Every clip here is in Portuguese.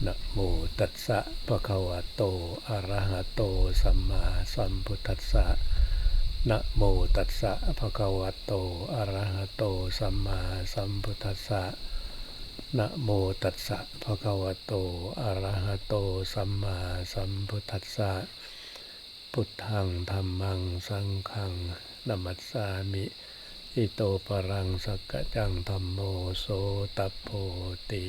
นะโมตัสสะภะคะวะโตอะระหะโตสัมมาสัมพุทธัสสะนะโมตัสสะภะคะวะโตอะระหะโตสัมมาสัมพุทธัสสะนะโมตัสสะภะคะวะโตอะระหะโตสัมมาสัมพุทธัสสะพุทธังธัมมังสังฆังนะมัสสามิอิโตปรังสักกะจังธัมโมโสตโพติ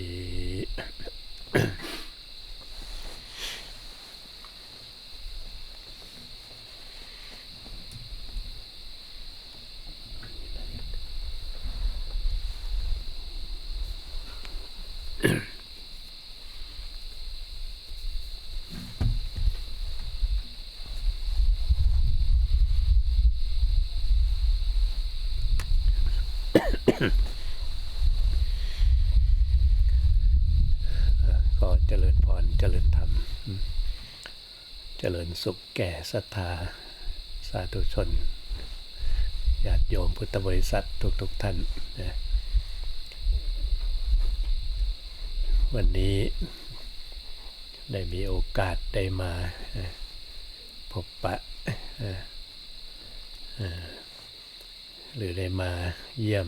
ก็เจริญพรเจริญธรรมเจริญสุขแก่ศรัทธาสาธุชนญาติโยมพุทธบริษัททุกท่านนะวันนี้ได้มีโอกาสได้มาพบปะหรือได้มาเยี่ยม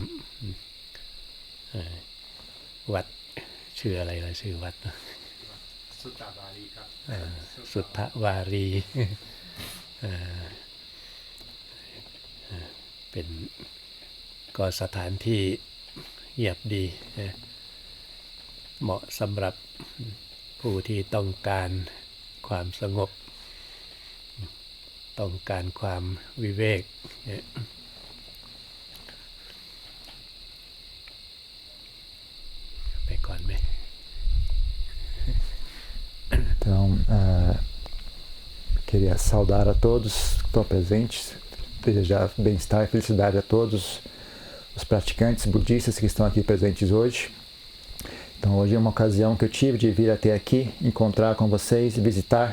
วัดชื่ออะไรล่ะชื่อวัดสุทธวารีครับสุทธวารีเป็นก็สถานที่เงียบดีเหมาะสำหรับผู้ที่ต้องการความสงบต้องการความวิเวกไปก่อนไหมEntão, queria saudar a todos que estão presentes, desejar bem-estar e felicidade a todos os praticantes budistas que estão aqui presentes hoje. Então, hoje é uma ocasião que eu tive de vir até aqui, encontrar com vocês e visitar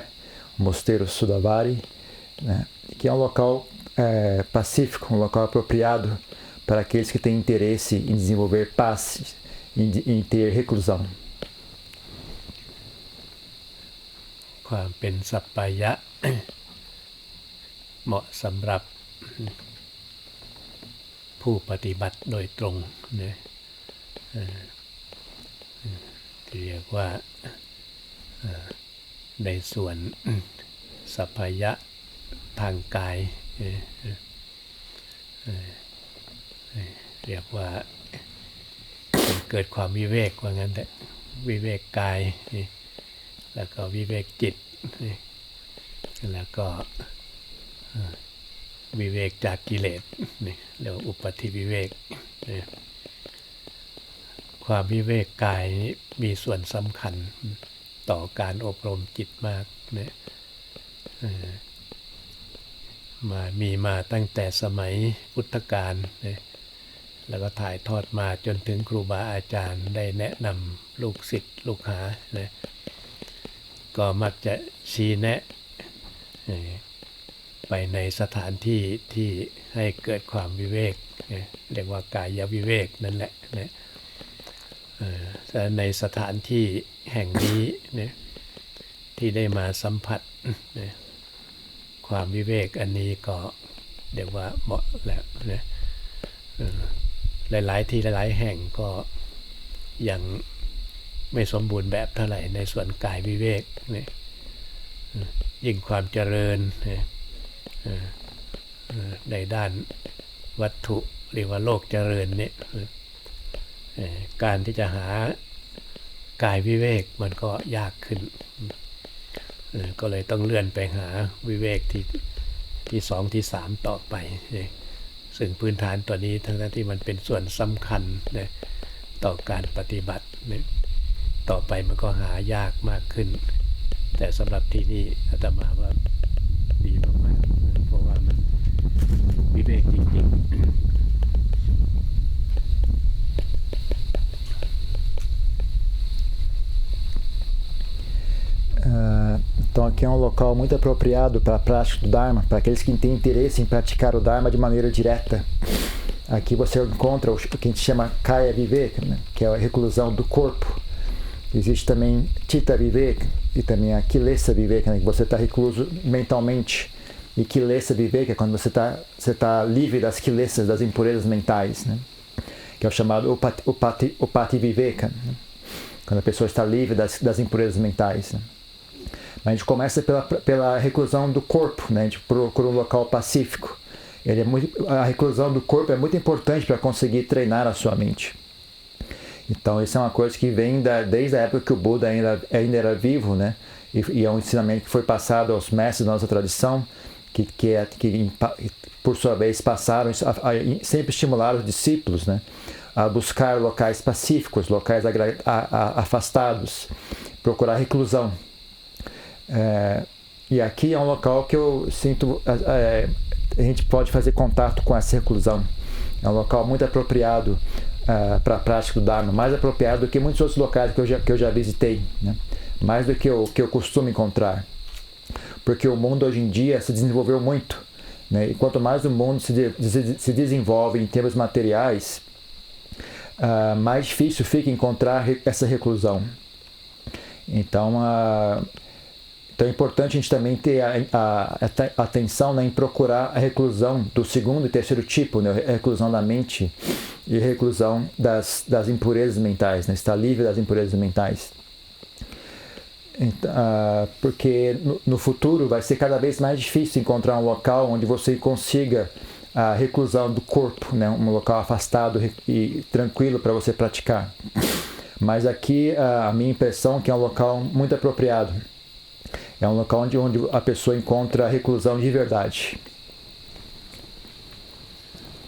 o Mosteiro Sudavari, né, que é um local pacífico, um local apropriado para aqueles que têm interesse em desenvolver paz, em ter reclusão. ความเป็นสัปปายะ เหมาะสำหรับผู้ปฏิบัติโดยตรงนะที่เรียกว่าในส่วนสัปปายะทางกายเรียกว่าเกิดความวิเวกว่างั้นแต่วิเวกกายแล้วก็วิเวกจิตแล้วก็วิเวกจากกิเลสเรียกว่าอุปธิวิเวกความวิเวกกายมีส่วนสำคัญต่อการอบรมจิตมากมีมาตั้งแต่สมัยพุทธกาลแล้วก็ถ่ายทอดมาจนถึงครูบาอาจารย์ได้แนะนำลูกศิษย์ลูกหาก็มักจะชี้แนะไปในสถานที่ที่ให้เกิดความวิเวกเรียกว่ากายวิเวกนั่นแหละในสถานที่แห่งนี้ที่ได้มาสัมผัสความวิเวกอันนี้ก็เรียกว่าเหมาะแล้วหลายๆที่หลายๆแห่งก็ยังไม่สมบูรณ์แบบเท่าไหร่ในส่วนกายวิเวกยิ่งความเจริญในด้านวัตถุหรือว่าโลกเจริญเนี่ยการที่จะหากายวิเวกมันก็ยากขึ้นก็เลยต้องเลื่อนไปหาวิเวกที่สองที่สามต่อไปซึ่งพื้นฐานตัวนี้ทั้งที่มันเป็นส่วนสำคัญต่อการปฏิบัติต่อไปมันก็หายากมากขึ้นแต่สำหรับที่นี่อาตมาว่าดีมากๆเพราะว่ามันวิเวกจริงๆ Então aqui é um local muito apropriado para a prática do Dharma, para aqueles que têm interesse em praticar o Dharma de maneira direta. Aqui você encontra o que a gente chama Kaya Viveka, né? Que é a reclusão do corpo. Existe também Chitta Viveka e também a Kilesa Viveka, né, que você está recluso mentalmente. E Kilesa Viveka é quando você tá livre das kilesas, das impurezas mentais, né? Que é o chamado Upati Viveka, né? Quando a pessoa está livre das impurezas mentais. Né? Mas a gente começa pela reclusão do corpo, né? A gente procura um local pacífico. A reclusão do corpo é muito importante para conseguir treinar a sua mente. Então isso é uma coisa que vem desde a época que o Buda ainda era vivo, né? E é um ensinamento que foi passado aos mestres da nossa tradição, que por sua vez passaram sempre estimular os discípulos, né, a buscar locais pacíficos, locais afastados, procurar reclusão. E aqui é um local que eu sinto a gente pode fazer contato com essa reclusão. É um local muito apropriado para a prática do Dharma, mais apropriado do que muitos outros locais que eu já visitei, né? Mais do que eu costumo encontrar. Porque o mundo hoje em dia se desenvolveu muito, né? E quanto mais o mundo se desenvolve em termos materiais, mais difícil fica encontrar essa reclusão. Então é importante a gente também ter a atenção, né, em procurar a reclusão do segundo e terceiro tipo, né, a reclusão da mente e a reclusão das impurezas mentais, né, estar livre das impurezas mentais. Porque no futuro vai ser cada vez mais difícil encontrar um local onde você consiga a reclusão do corpo, né? Um local afastado e tranquilo para você praticar. Mas aqui a minha impressão é que é um local muito apropriado. É um local onde a pessoa encontra a reclusão de verdade.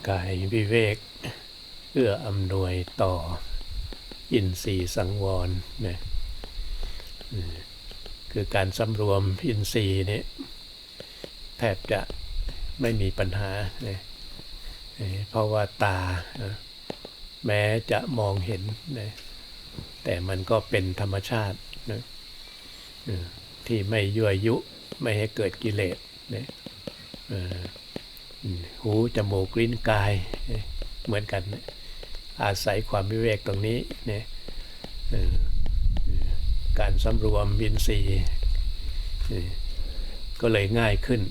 กายวิเวกเอื้ออำนวยต่ออินทรีย์สังวรนะคือการสำรวมอินทรีย์เนี่ยแทบจะไม่มีปัญหานะเพราะว่าตาแม้จะมองเห็นนะแต่มันก็เป็นธรรมชาตินะที่ไม่ยั่วยุไม่ให้เกิดกิเลสนะหูจมูกลิ้นกายเหมือนกันนะอาศัยความวิเวกตรงนี้นะการสำรวมอินทรีย์ก็เลยง่ายขึ้น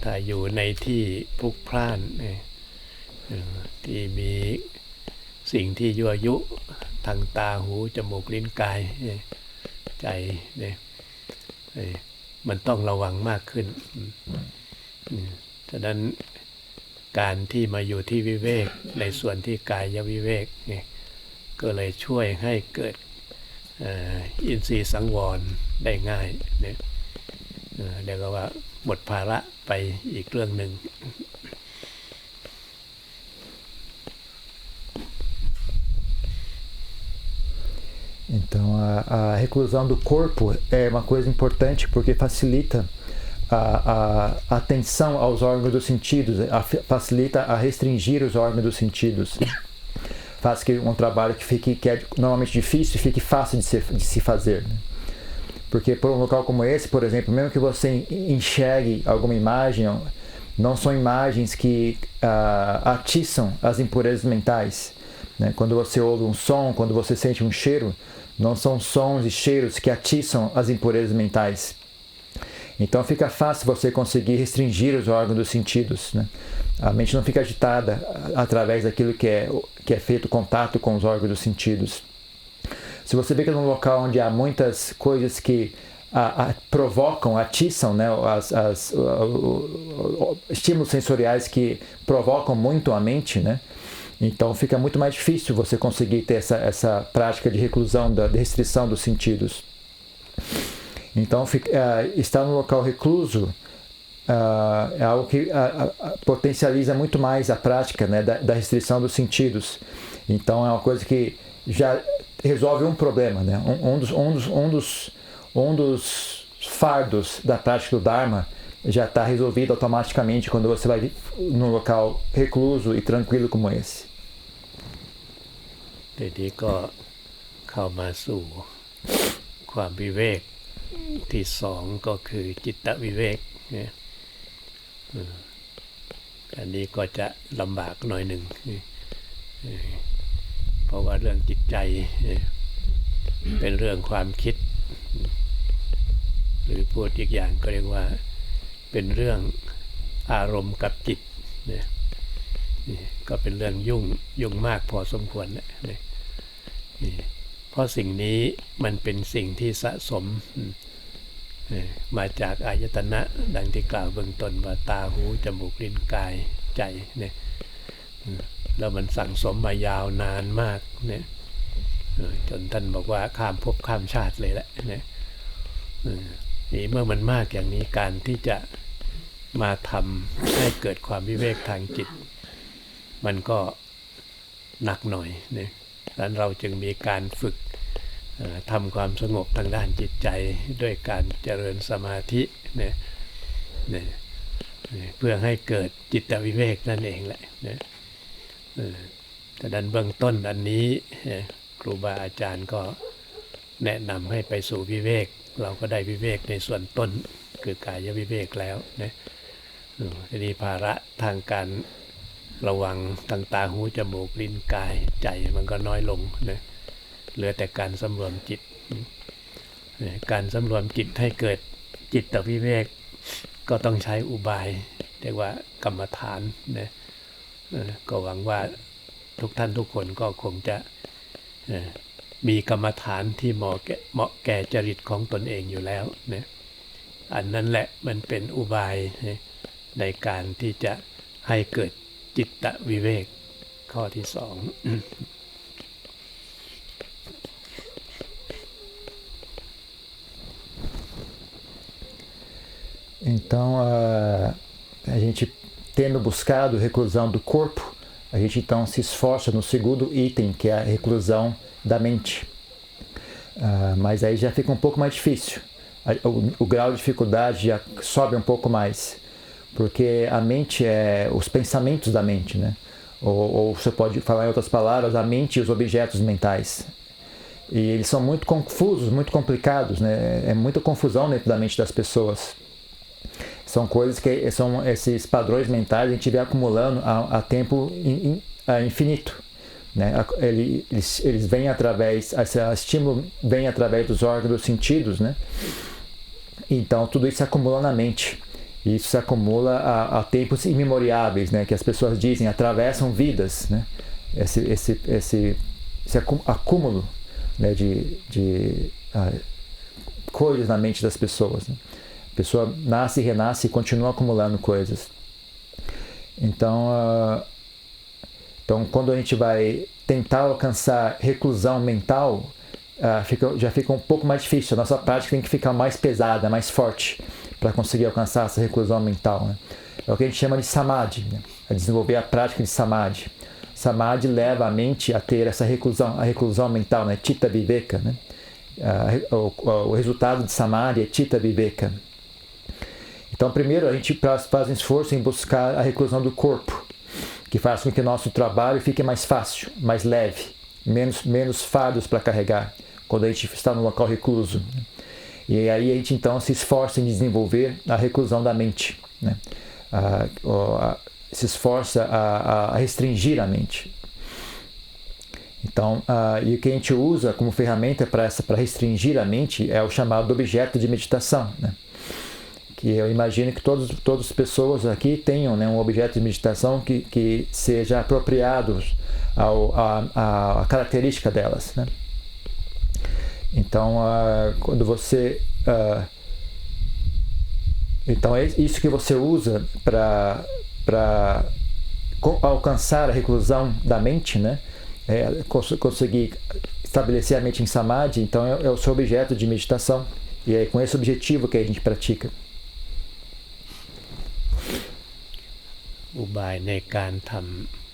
ถ้าอยู่ในที่พลุกพล่านที่มีสิ่งที่ยั่วยุทางตาหูจมูกลิ้นกายใจมันต้องระวังมากขึ้นฉะนั้นการที่มาอยู่ที่วิเวกในส่วนที่กายวิเวกก็เลยช่วยให้เกิดอินทรีย์สังวรได้ง่ายเนี่ยเรียกว่าหมดภาระไปอีกเรื่องหนึ่ง Então a reclusão do corpo é uma coisa importante porque facilita a atenção aos órgãos dos sentidos, facilita a restringir os órgãos dos sentidos. Faz que um trabalho que é normalmente difícil fique fácil de se fazer. Né? Porque por um local como esse, por exemplo, mesmo que você enxergue alguma imagem, não são imagens que atiçam as impurezas mentais. Né? Quando você ouve um som, quando você sente um cheiro, não são sons e cheiros que atiçam as impurezas mentais. Então fica fácil você conseguir restringir os órgãos dos sentidos. Né? A mente não fica agitada através daquilo que é feito contato com os órgãos dos sentidos. Se você vê que é num local onde há muitas coisas que provocam, atiçam, né, estímulos sensoriais que provocam muito a mente, né? Então fica muito mais difícil você conseguir ter essa prática de reclusão, de restrição dos sentidos. Então estar num local recluso é algo que potencializa muito mais a prática, né, da restrição dos sentidos. Então é uma coisa que já resolve um problema, né? Um dos fardos da prática do Dharma já está resolvido automaticamente quando você vai num local recluso e tranquilo como esse. ทีนี้ก็เข้ามาสู่ความวิเวกที่สองก็คือจิตตวิเวกเนี่ยอันนี้ก็จะลำบากหน่อยหนึ่งเพ เพราะว่าเรื่องจิตใจเป็นเรื่องความคิดหรือพูดอีกอย่างก็เรียกว่าเป็นเรื่องอารมณ์กับจิตเนี่ยก็เป็นเรื่องยุ่งมากพอสมควรนะเพราะสิ่งนี้มันเป็นสิ่งที่สะสมมาจากอายตนะดังที่กล่าวเบื้องต้นว่าตาหูจมูกลิ้นกายใจเนี่ยแล้วมันสั่งสมมายาวนานมากเนี่ยจนท่านบอกว่าข้ามภพข้ามชาติเลยแหละเนี่ยนี่เมื่อมันมากอย่างนี้การที่จะมาทำให้เกิดความวิเวกทางจิตมันก็หนักหน่อยเนี่ยดังนั้นเราจึงมีการฝึกทำความสงบทางด้านจิตใจด้วยการเจริญสมาธิเนี่ยเพื่อให้เกิดจิตวิเวกนั่นเองแหละเนี่ยแต่ดันเบื้องต้นอันนี้ครูบาอาจารย์ก็แนะนำให้ไปสู่วิเวกเราก็ได้วิเวกในส่วนต้นคือกายวิเวกแล้วนะทีนี้ภาระทางการระวังทางตาหูจมูกลิ้นกายใจมันก็น้อยลงนะเหลือแต่การสำรวมจิตการสำรวมจิตให้เกิดจิตวิเวกก็ต้องใช้อุบายเรียกว่ากรรมฐานนะก็หวังว่าทุกท่านทุกคนก็คงจะมีกรรมฐานที่เหมาะแก่จริตของตนเองอยู่แล้วนะอันนั้นแหละมันเป็นอุบายในการที่จะให้เกิดจิตวิเวกข้อที่สองEntão, a gente tendo buscado reclusão do corpo, a gente então se esforça no segundo item, que é a reclusão da mente. Mas aí já fica um pouco mais difícil. O grau de dificuldade já sobe um pouco mais, porque a mente é os pensamentos da mente, né? Ou você pode falar em outras palavras, a mente e os objetos mentais. E eles são muito confusos, muito complicados, né? É muita confusão dentro da mente das pessoas. São coisas que são esses padrões mentais a gente vem acumulando a tempo infinito, né? Eles vêm através, esse estímulo vem através dos órgãos dos sentidos, né? Então tudo isso se acumula na mente. E isso se acumula a tempos imemoriáveis, né? Que as pessoas dizem, atravessam vidas, né? Esse acúmulo, né? de coisas na mente das pessoas, né? A pessoa nasce e renasce e continua acumulando coisas. Então, quando a gente vai tentar alcançar reclusão mental, já fica um pouco mais difícil. A nossa prática tem que ficar mais pesada, mais forte, para conseguir alcançar essa reclusão mental, né? É o que a gente chama de samadhi, né? A desenvolver a prática de samadhi. Samadhi leva a mente a ter essa reclusão, a reclusão mental, né? Chitta viveka, né? O resultado de samadhi é chitta viveka. Então, primeiro, a gente faz um esforço em buscar a reclusão do corpo, que faz com que o nosso trabalho fique mais fácil, mais leve, menos fardos para carregar, quando a gente está no local recluso. E aí a gente, então, se esforça em desenvolver a reclusão da mente, né? Se esforça a restringir a mente. Então, e o que a gente usa como ferramenta para restringir a mente é o chamado objeto de meditação, né? Que eu imagino que todas as pessoas aqui tenham, né, um objeto de meditação que seja apropriado à característica delas, né? Então, quando você... então, é isso que você usa para alcançar a reclusão da mente, né? Conseguir estabelecer a mente em samadhi, então é o seu objeto de meditação. E é com esse objetivo que a gente pratica. อุบายในการท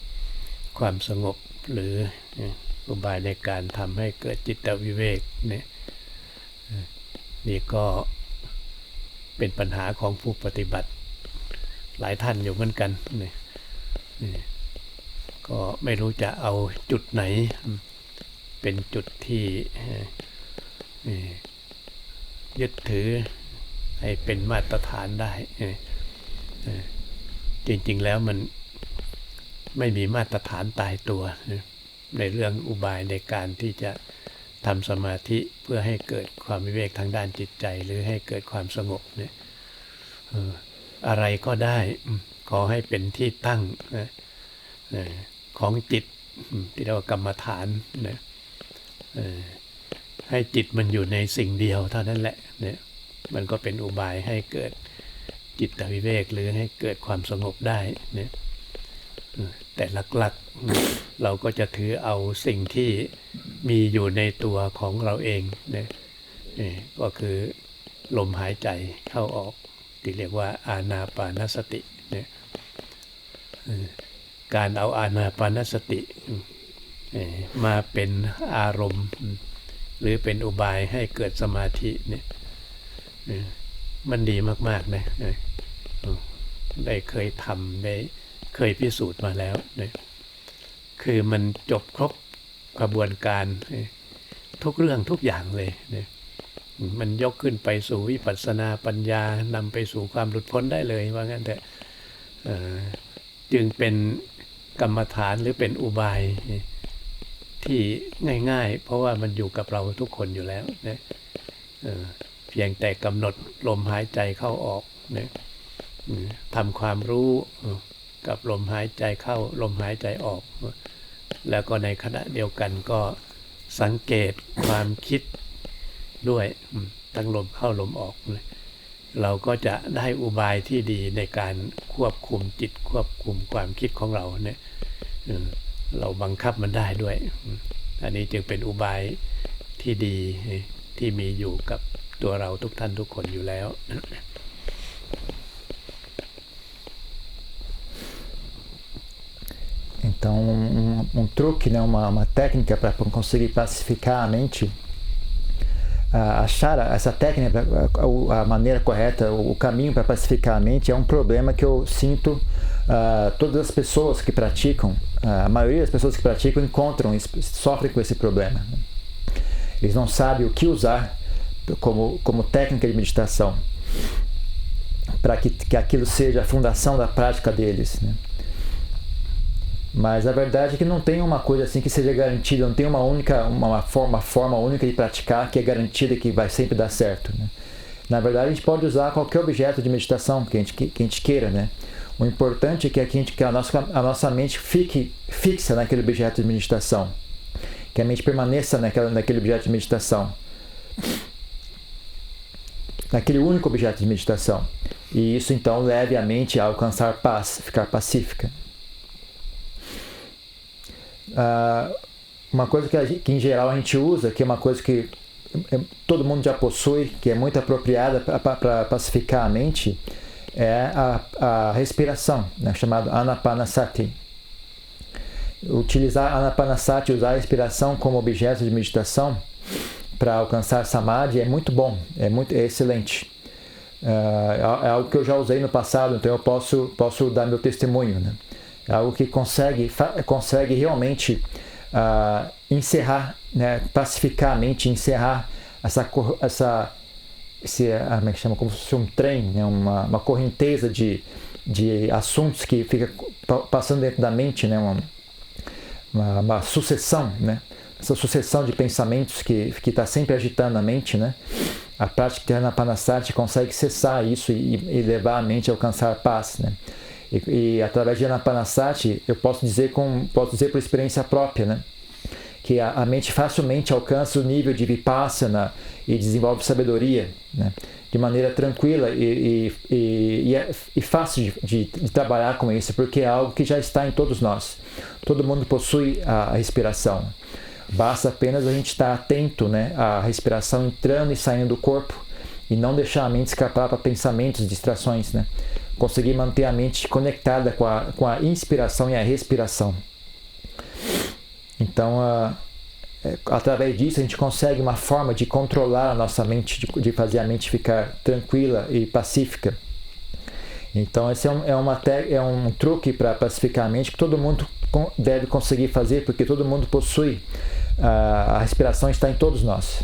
ำความสงบหรืออุบายในการทำให้เกิดจิตวิเวกเนี่ยนี่ก็เป็นปัญหาของผู้ปฏิบัติหลายท่านอยู่เหมือนกันเนี่ยก็ไม่รู้จะเอาจุดไหนเป็นจุดที่ยึดถือให้เป็นมาตรฐานได้จริงๆแล้วมันไม่มีมาตรฐานตายตัว ในเรื่องอุบายในการที่จะทำสมาธิเพื่อให้เกิดความวิเวกทางด้านจิตใจหรือให้เกิดความสงบเนี่ยอะไรก็ได้ขอให้เป็นที่ตั้งนะของจิตที่เรียกว่ากรรมฐานนะให้จิตมันอยู่ในสิ่งเดียวเท่านั้นแหละเนี่ยมันก็เป็นอุบายให้เกิดจิตวิเวกหรือให้เกิดความสงบได้เนี่ยแต่หลักๆเราก็จะถือเอาสิ่งที่มีอยู่ในตัวของเราเองเนี่ยก็คือลมหายใจเข้าออกที่เรียกว่าอานาปานสติเนี่ยการเอาอานาปานสติมาเป็นอารมณ์หรือเป็นอุบายให้เกิดสมาธิเนี่ยมันดีมากๆนะได้เคยทำได้เคยพิสูจน์มาแล้วนะคือมันจบครบกระบวนการทุกเรื่องทุกอย่างเลยนะมันยกขึ้นไปสู่วิปัสสนาปัญญานำไปสู่ความหลุดพ้นได้เลยว่างั้นแต่จึงเป็นกรรมฐานหรือเป็นอุบายที่ง่ายๆเพราะว่ามันอยู่กับเราทุกคนอยู่แล้วนะเพียงแต่กำหนดลมหายใจเข้าออกนะทำความรู้กับลมหายใจเข้าลมหายใจออกแล้วก็ในขณะเดียวกันก็สังเกตความคิดด้วยทั้งลมเข้าลมออกเราก็จะได้อุบายที่ดีในการควบคุมจิตควบคุมความคิดของเราเนี่ยเราบังคับมันได้ด้วยอันนี้จึงเป็นอุบายที่ดีที่มีอยู่กับตัวเราทุกท่านทุกคนอยู่แล้วEntão, truque, né, uma técnica para conseguir pacificar a mente, achar essa técnica, a maneira correta, o caminho para pacificar a mente é um problema que eu sinto todas as pessoas que praticam, a maioria das pessoas que praticam sofrem com esse problema. Eles não sabem o que usar como técnica de meditação para que aquilo seja a fundação da prática deles, né? Mas a verdade é que não tem uma coisa assim que seja garantida, não tem uma forma única de praticar que é garantida que vai sempre dar certo, né? Na verdade, a gente pode usar qualquer objeto de meditação que a gente queira, né? O importante é que a nossa mente fique fixa naquele objeto de meditação, que a mente permaneça naquele objeto de meditação, naquele único objeto de meditação. E isso então leve a mente a alcançar paz, ficar pacífica. Uma coisa que em geral a gente usa, que é uma coisa que todo mundo já possui, que é muito apropriada para pacificar a mente, é a respiração, né, chamada Anapanasati. Utilizar Anapanasati, usar a respiração como objeto de meditação para alcançar Samadhi é muito bom, é excelente. É algo que eu já usei no passado, então eu posso dar meu testemunho, né? É algo que consegue realmente encerrar, né, pacificar a mente, encerrar como é que chama, como se fosse um trem, né, uma correnteza de assuntos que fica passando dentro da mente, né, uma sucessão, né, essa sucessão de pensamentos que está sempre agitando a mente, né. A prática de Anapanasati consegue cessar isso e levar a mente a alcançar paz, né. E através de Anapanasati eu posso dizer por experiência própria, né, que a mente facilmente alcança o nível de Vipassana e desenvolve sabedoria, né, de maneira tranquila e fácil de trabalhar com isso, porque é algo que já está em todos nós. Todo mundo possui a respiração. Basta apenas a gente estar atento, né, à respiração entrando e saindo do corpo e não deixar a mente escapar para pensamentos, distrações, né. Conseguir manter a mente conectada com a inspiração e a respiração. Então, através disso, a gente consegue uma forma de controlar a nossa mente, de fazer a mente ficar tranquila e pacífica. Então, esse é um truque para pacificar a mente que todo mundo deve conseguir fazer, porque todo mundo possui. A respiração está em todos nós.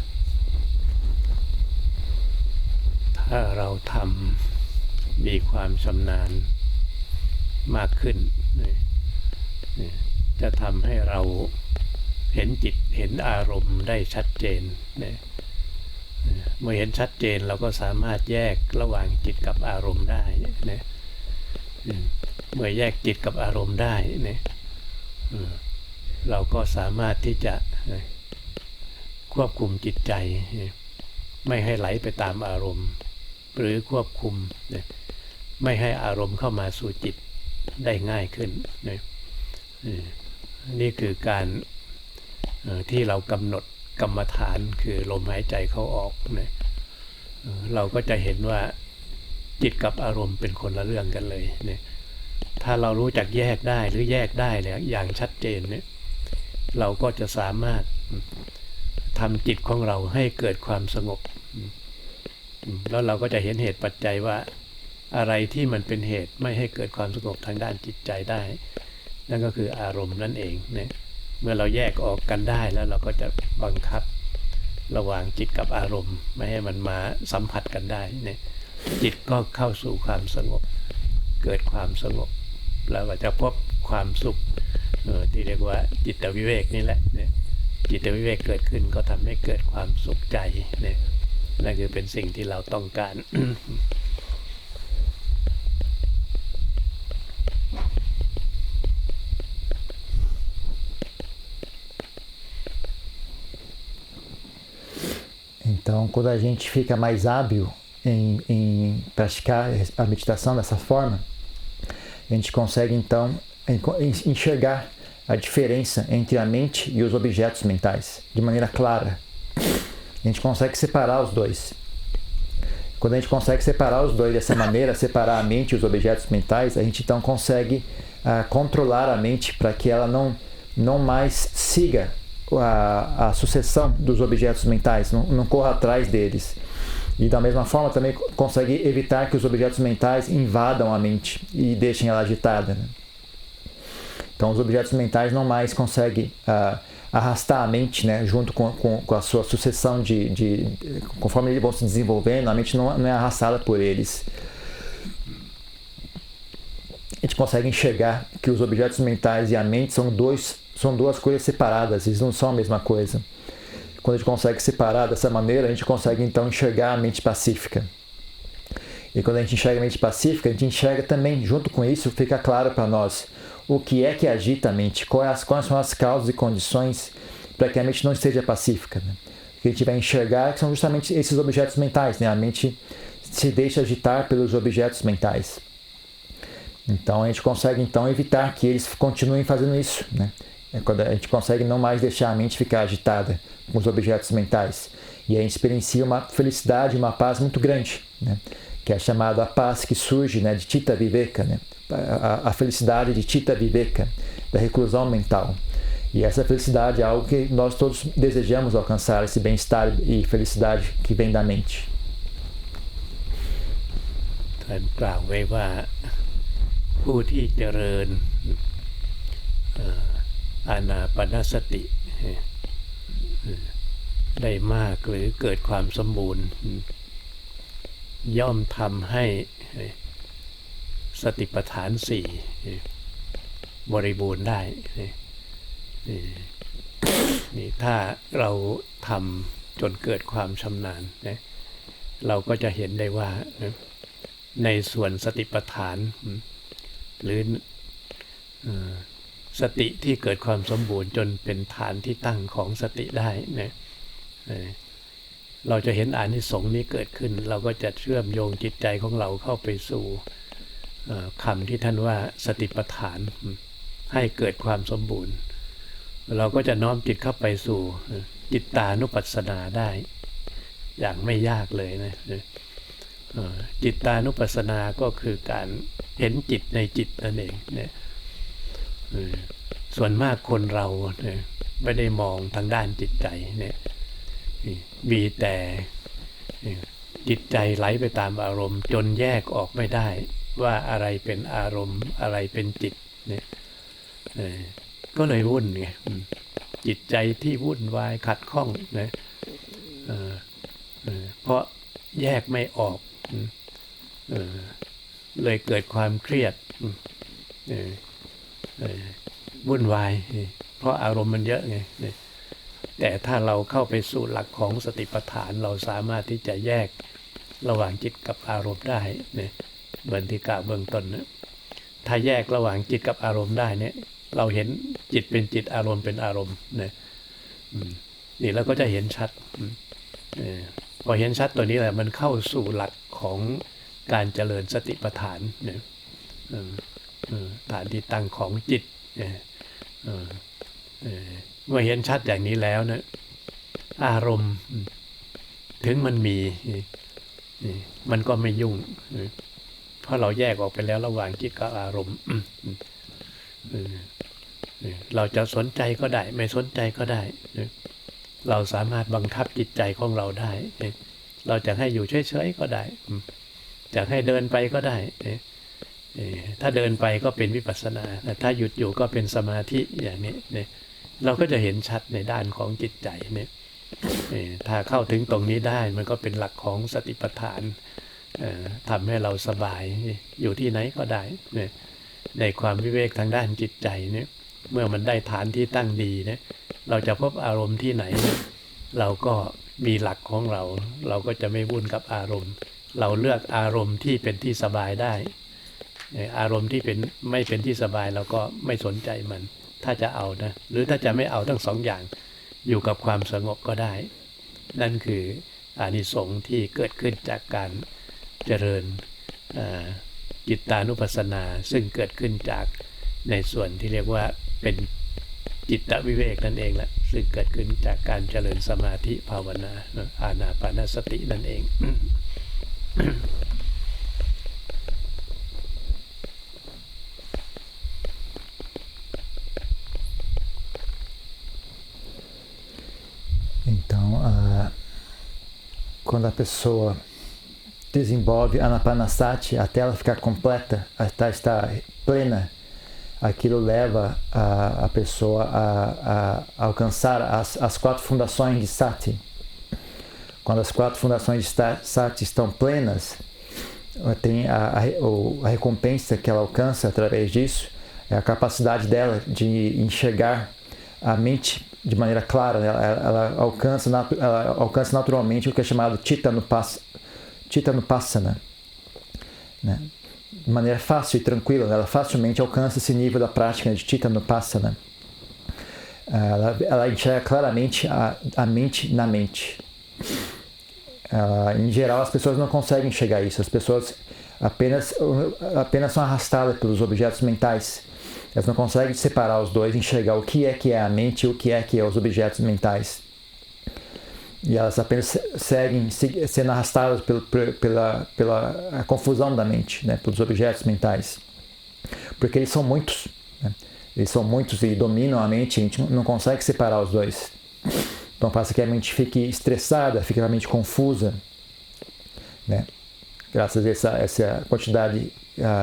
ถ้าเราทำมีความชำนาญมากขึ้นจะทำให้เรา เห็นจิตเห็นอารมณ์ได้ชัดเจนนะเมื่อเห็นชัดเจนเราก็สามารถแยกระหว่างจิตกับอารมณ์ได้นะเมื่อแยกจิตกับอารมณ์ได้นะเราก็สามารถที่จะควบคุมจิตใจไม่ให้ไหลไปตามอารมณ์หรือควบคุมไม่ให้อารมณ์เข้ามาสู่จิตได้ง่ายขึ้นนะนี่คือการที่เรากำหนดกรรมฐานคือลมหายใจเข้าออกนะเราก็จะเห็นว่าจิตกับอารมณ์เป็นคนละเรื่องกันเลยเนี่ยถ้าเรารู้จักแยกได้หรือแยกได้เนี่ยอย่างชัดเจนเนี่ยเราก็จะสามารถทำจิตของเราให้เกิดความสงบแล้วเราก็จะเห็นเหตุปัจจัยว่าอะไรที่มันเป็นเหตุไม่ให้เกิดความสงบทางด้านจิตใจได้นั่นก็คืออารมณ์นั่นเองเนี่ยเมื่อเราแยกออกกันได้แล้วเราก็จะบังคับระหว่างจิตกับอารมณ์ไม่ให้มันมาสัมผัสกันได้เนี่ยจิตก็เข้าสู่ความสงบเกิดความสงบแล้วก็จะพบความสุขที่เรียกว่าจิตวิเวกนี่แหละเนี่ยจิตวิเวกเกิดขึ้นก็ทำให้เกิดความสุขใจเนี่ยนั่นคือเป็นสิ่งที่เราต้องการ Então, quando a gente fica mais hábil em praticar a meditação dessa forma, a gente consegue então enxergar a diferença entre a mente e os objetos mentais de maneira clara. A gente consegue separar os dois. Quando a gente consegue separar os dois dessa maneira, separar a mente e os objetos mentais, a gente então consegue controlar a mente para que ela não mais siga a sucessão dos objetos mentais, não corra atrás deles. E da mesma forma também consegue evitar que os objetos mentais invadam a mente e deixem ela agitada, né? Então os objetos mentais não mais conseguem arrastar a mente, né, junto com a sua sucessão conforme eles vão se desenvolvendo, a mente não é arrastada por eles. A gente consegue enxergar que os objetos mentais e a mente são duas coisas separadas, eles não são a mesma coisa. Quando a gente consegue separar dessa maneira, a gente consegue então enxergar a mente pacífica. E quando a gente enxerga a mente pacífica, a gente enxerga também, junto com isso, fica claro para nós o que é que agita a mente, quais são as causas e condições para que a mente não esteja pacífica, né? O que a gente vai enxergar são justamente esses objetos mentais, né? A mente se deixa agitar pelos objetos mentais. Então a gente consegue então evitar que eles continuem fazendo isso, né? Quando a gente consegue não mais deixar a mente ficar agitada com os objetos mentais. E a gente experiencia uma felicidade, uma paz muito grande, né? Que é chamada a paz que surge, né, de Chitta Viveka, né? A felicidade de Chitta Viveka, da reclusão mental. E essa felicidade é algo que nós todos desejamos alcançar, esse bem-estar e felicidade que vem da mente. ท่านกล่าวไว้ว่าผู้ที่เจริญอานาปานสติได้มากหรือเกิดความสมบูรณ์ย่อมทำให้สติปัฏฐานสี่บริบูรณ์ได้นี่ถ้าเราทำจนเกิดความชำนาญนะเราก็จะเห็นได้ว่าในส่วนสติปัฏฐานหรือสติที่เกิดความสมบูรณ์จนเป็นฐานที่ตั้งของสติได้นะเราจะเห็นอานิสงส์นี้เกิดขึ้นเราก็จะเชื่อมโยงจิตใจของเราเข้าไปสู่คำที่ท่านว่าสติปัฏฐานให้เกิดความสมบูรณ์เราก็จะน้อมจิตเข้าไปสู่จิตตานุปัสสนาได้อย่างไม่ยากเลยนะจิตตานุปัสสนาก็คือการเห็นจิตในจิตนั่นเองเนี่ยส่วนมากคนเราไม่ได้มองทางด้านจิตใจเนี่ยมีแต่จิตใจไหลไปตามอารมณ์จนแยกออกไม่ได้ว่าอะไรเป็นอารมณ์อะไรเป็นจิตเนี่ยก็เลยวุ่นไงจิตใจที่วุ่นวายขัดข้องนะเพราะแยกไม่ออกเลยเกิดความเครียด วุ่นวายเพราะอารมณ์มันเยอะไงแต่ถ้าเราเข้าไปสู่หลักของสติปัฏฐานเราสามารถที่จะแยกระหว่างจิตกับอารมณ์ได้เนี่ยเหมือนที่กล่าวเบื้องต้นนะถ้าแยกระหว่างจิตกับอารมณ์ได้เนี่ยเราเห็นจิตเป็นจิตอารมณ์เป็นอารมณ์เนี่ยนี่เราก็จะเห็นชัดพอเห็นชัดตัวนี้แหละมันเข้าสู่หลักของการเจริญสติปัฏฐานเนี่ยฐานที่ตั้งของจิตเมื่อเห็นชัดอย่างนี้แล้วนะอารมณ์ถึงมันมีมันก็ไม่ยุ่งเพราะเราแยกออกไปแล้วระหว่างจิตกับอารมณ์เราจะสนใจก็ได้ไม่สนใจก็ได้เราสามารถบังคับจิตใจของเราได้เราจะให้อยู่เฉยๆก็ได้จะให้เดินไปก็ได้ถ้าเดินไปก็เป็นวิปัสสนาถ้าหยุดอยู่ก็เป็นสมาธิอย่างนี้เราก็จะเห็นชัดในด้านของจิตใจเนี่ยถ้าเข้าถึงตรงนี้ได้มันก็เป็นหลักของสติปัฏฐานทำให้เราสบายอยู่ที่ไหนก็ได้ในความวิเวกทางด้านจิตใจเนี่ยเมื่อมันได้ฐานที่ตั้งดีเนี่ยเราจะพบอารมณ์ที่ไหนเราก็มีหลักของเราเราก็จะไม่วุ่นกับอารมณ์เราเลือกอารมณ์ที่เป็นที่สบายได้อารมณ์ที่ไม่เป็นที่สบายเราก็ไม่สนใจมันถ้าจะเอานะหรือถ้าจะไม่เอาทั้งสองอย่างอยู่กับความสงบก็ได้นั่นคืออานิสงส์ที่เกิดขึ้นจากการเจริญจิตตานุปัสสนาซึ่งเกิดขึ้นจากในส่วนที่เรียกว่าเป็นจิตวิเวกนั่นเองแหละซึ่งเกิดขึ้นจากการเจริญสมาธิภาวนาอานาปานสตินั่นเอง Então, quando a pessoa desenvolve Anapanasati até ela ficar completa, até estar plena, aquilo leva a pessoa a alcançar as 4 fundações de Sati. Quando as 4 fundações de Sati estão plenas, tem a recompensa que ela alcança através disso, é a capacidade dela de enxergar a mente de maneira clara, ela alcança naturalmente o que é chamado Chittanupassana, né? De maneira fácil e tranquila, ela facilmente alcança esse nível da prática de Chittanupassana. Ela enxerga claramente a mente na mente. Em geral, as pessoas não conseguem enxergar isso, as pessoas apenas são arrastadas pelos objetos mentais. Elas não conseguem separar os dois, enxergar o que é a mente e o que é os objetos mentais. E elas apenas seguem sendo arrastadas pela confusão da mente, né, pelos objetos mentais. Porque eles são muitos. Né? Eles são muitos e dominam a mente, a gente não consegue separar os dois. Então faz que a mente fique estressada, fique realmente confusa. Né? Graças a essa quantidade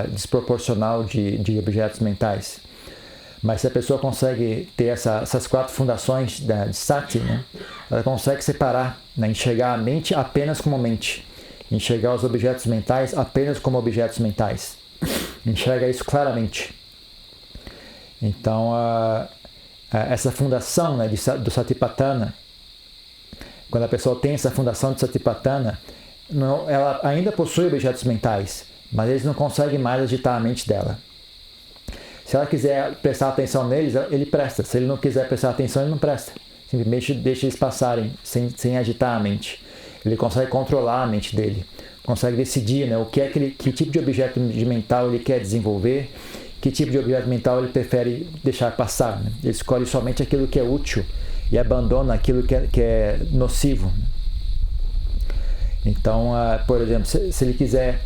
desproporcional de objetos mentais. Mas se a pessoa consegue ter essas 4 fundações de Sati, né, ela consegue separar, né, enxergar a mente apenas como mente, enxergar os objetos mentais apenas como objetos mentais, enxerga isso claramente. Então, essa fundação, né, do Satipatthana, quando a pessoa tem essa fundação de Satipatthana, ela ainda possui objetos mentais, mas eles não conseguem mais agitar a mente dela. Se ela quiser prestar atenção neles, ele presta. Se ele não quiser prestar atenção, ele não presta. Simplesmente deixa eles passarem, sem agitar a mente. Ele consegue controlar a mente dele. Consegue decidir, né, que tipo de objeto mental ele quer desenvolver, que tipo de objeto mental ele prefere deixar passar. Né? Ele escolhe somente aquilo que é útil e abandona aquilo que é nocivo. Então, por exemplo, se ele quiser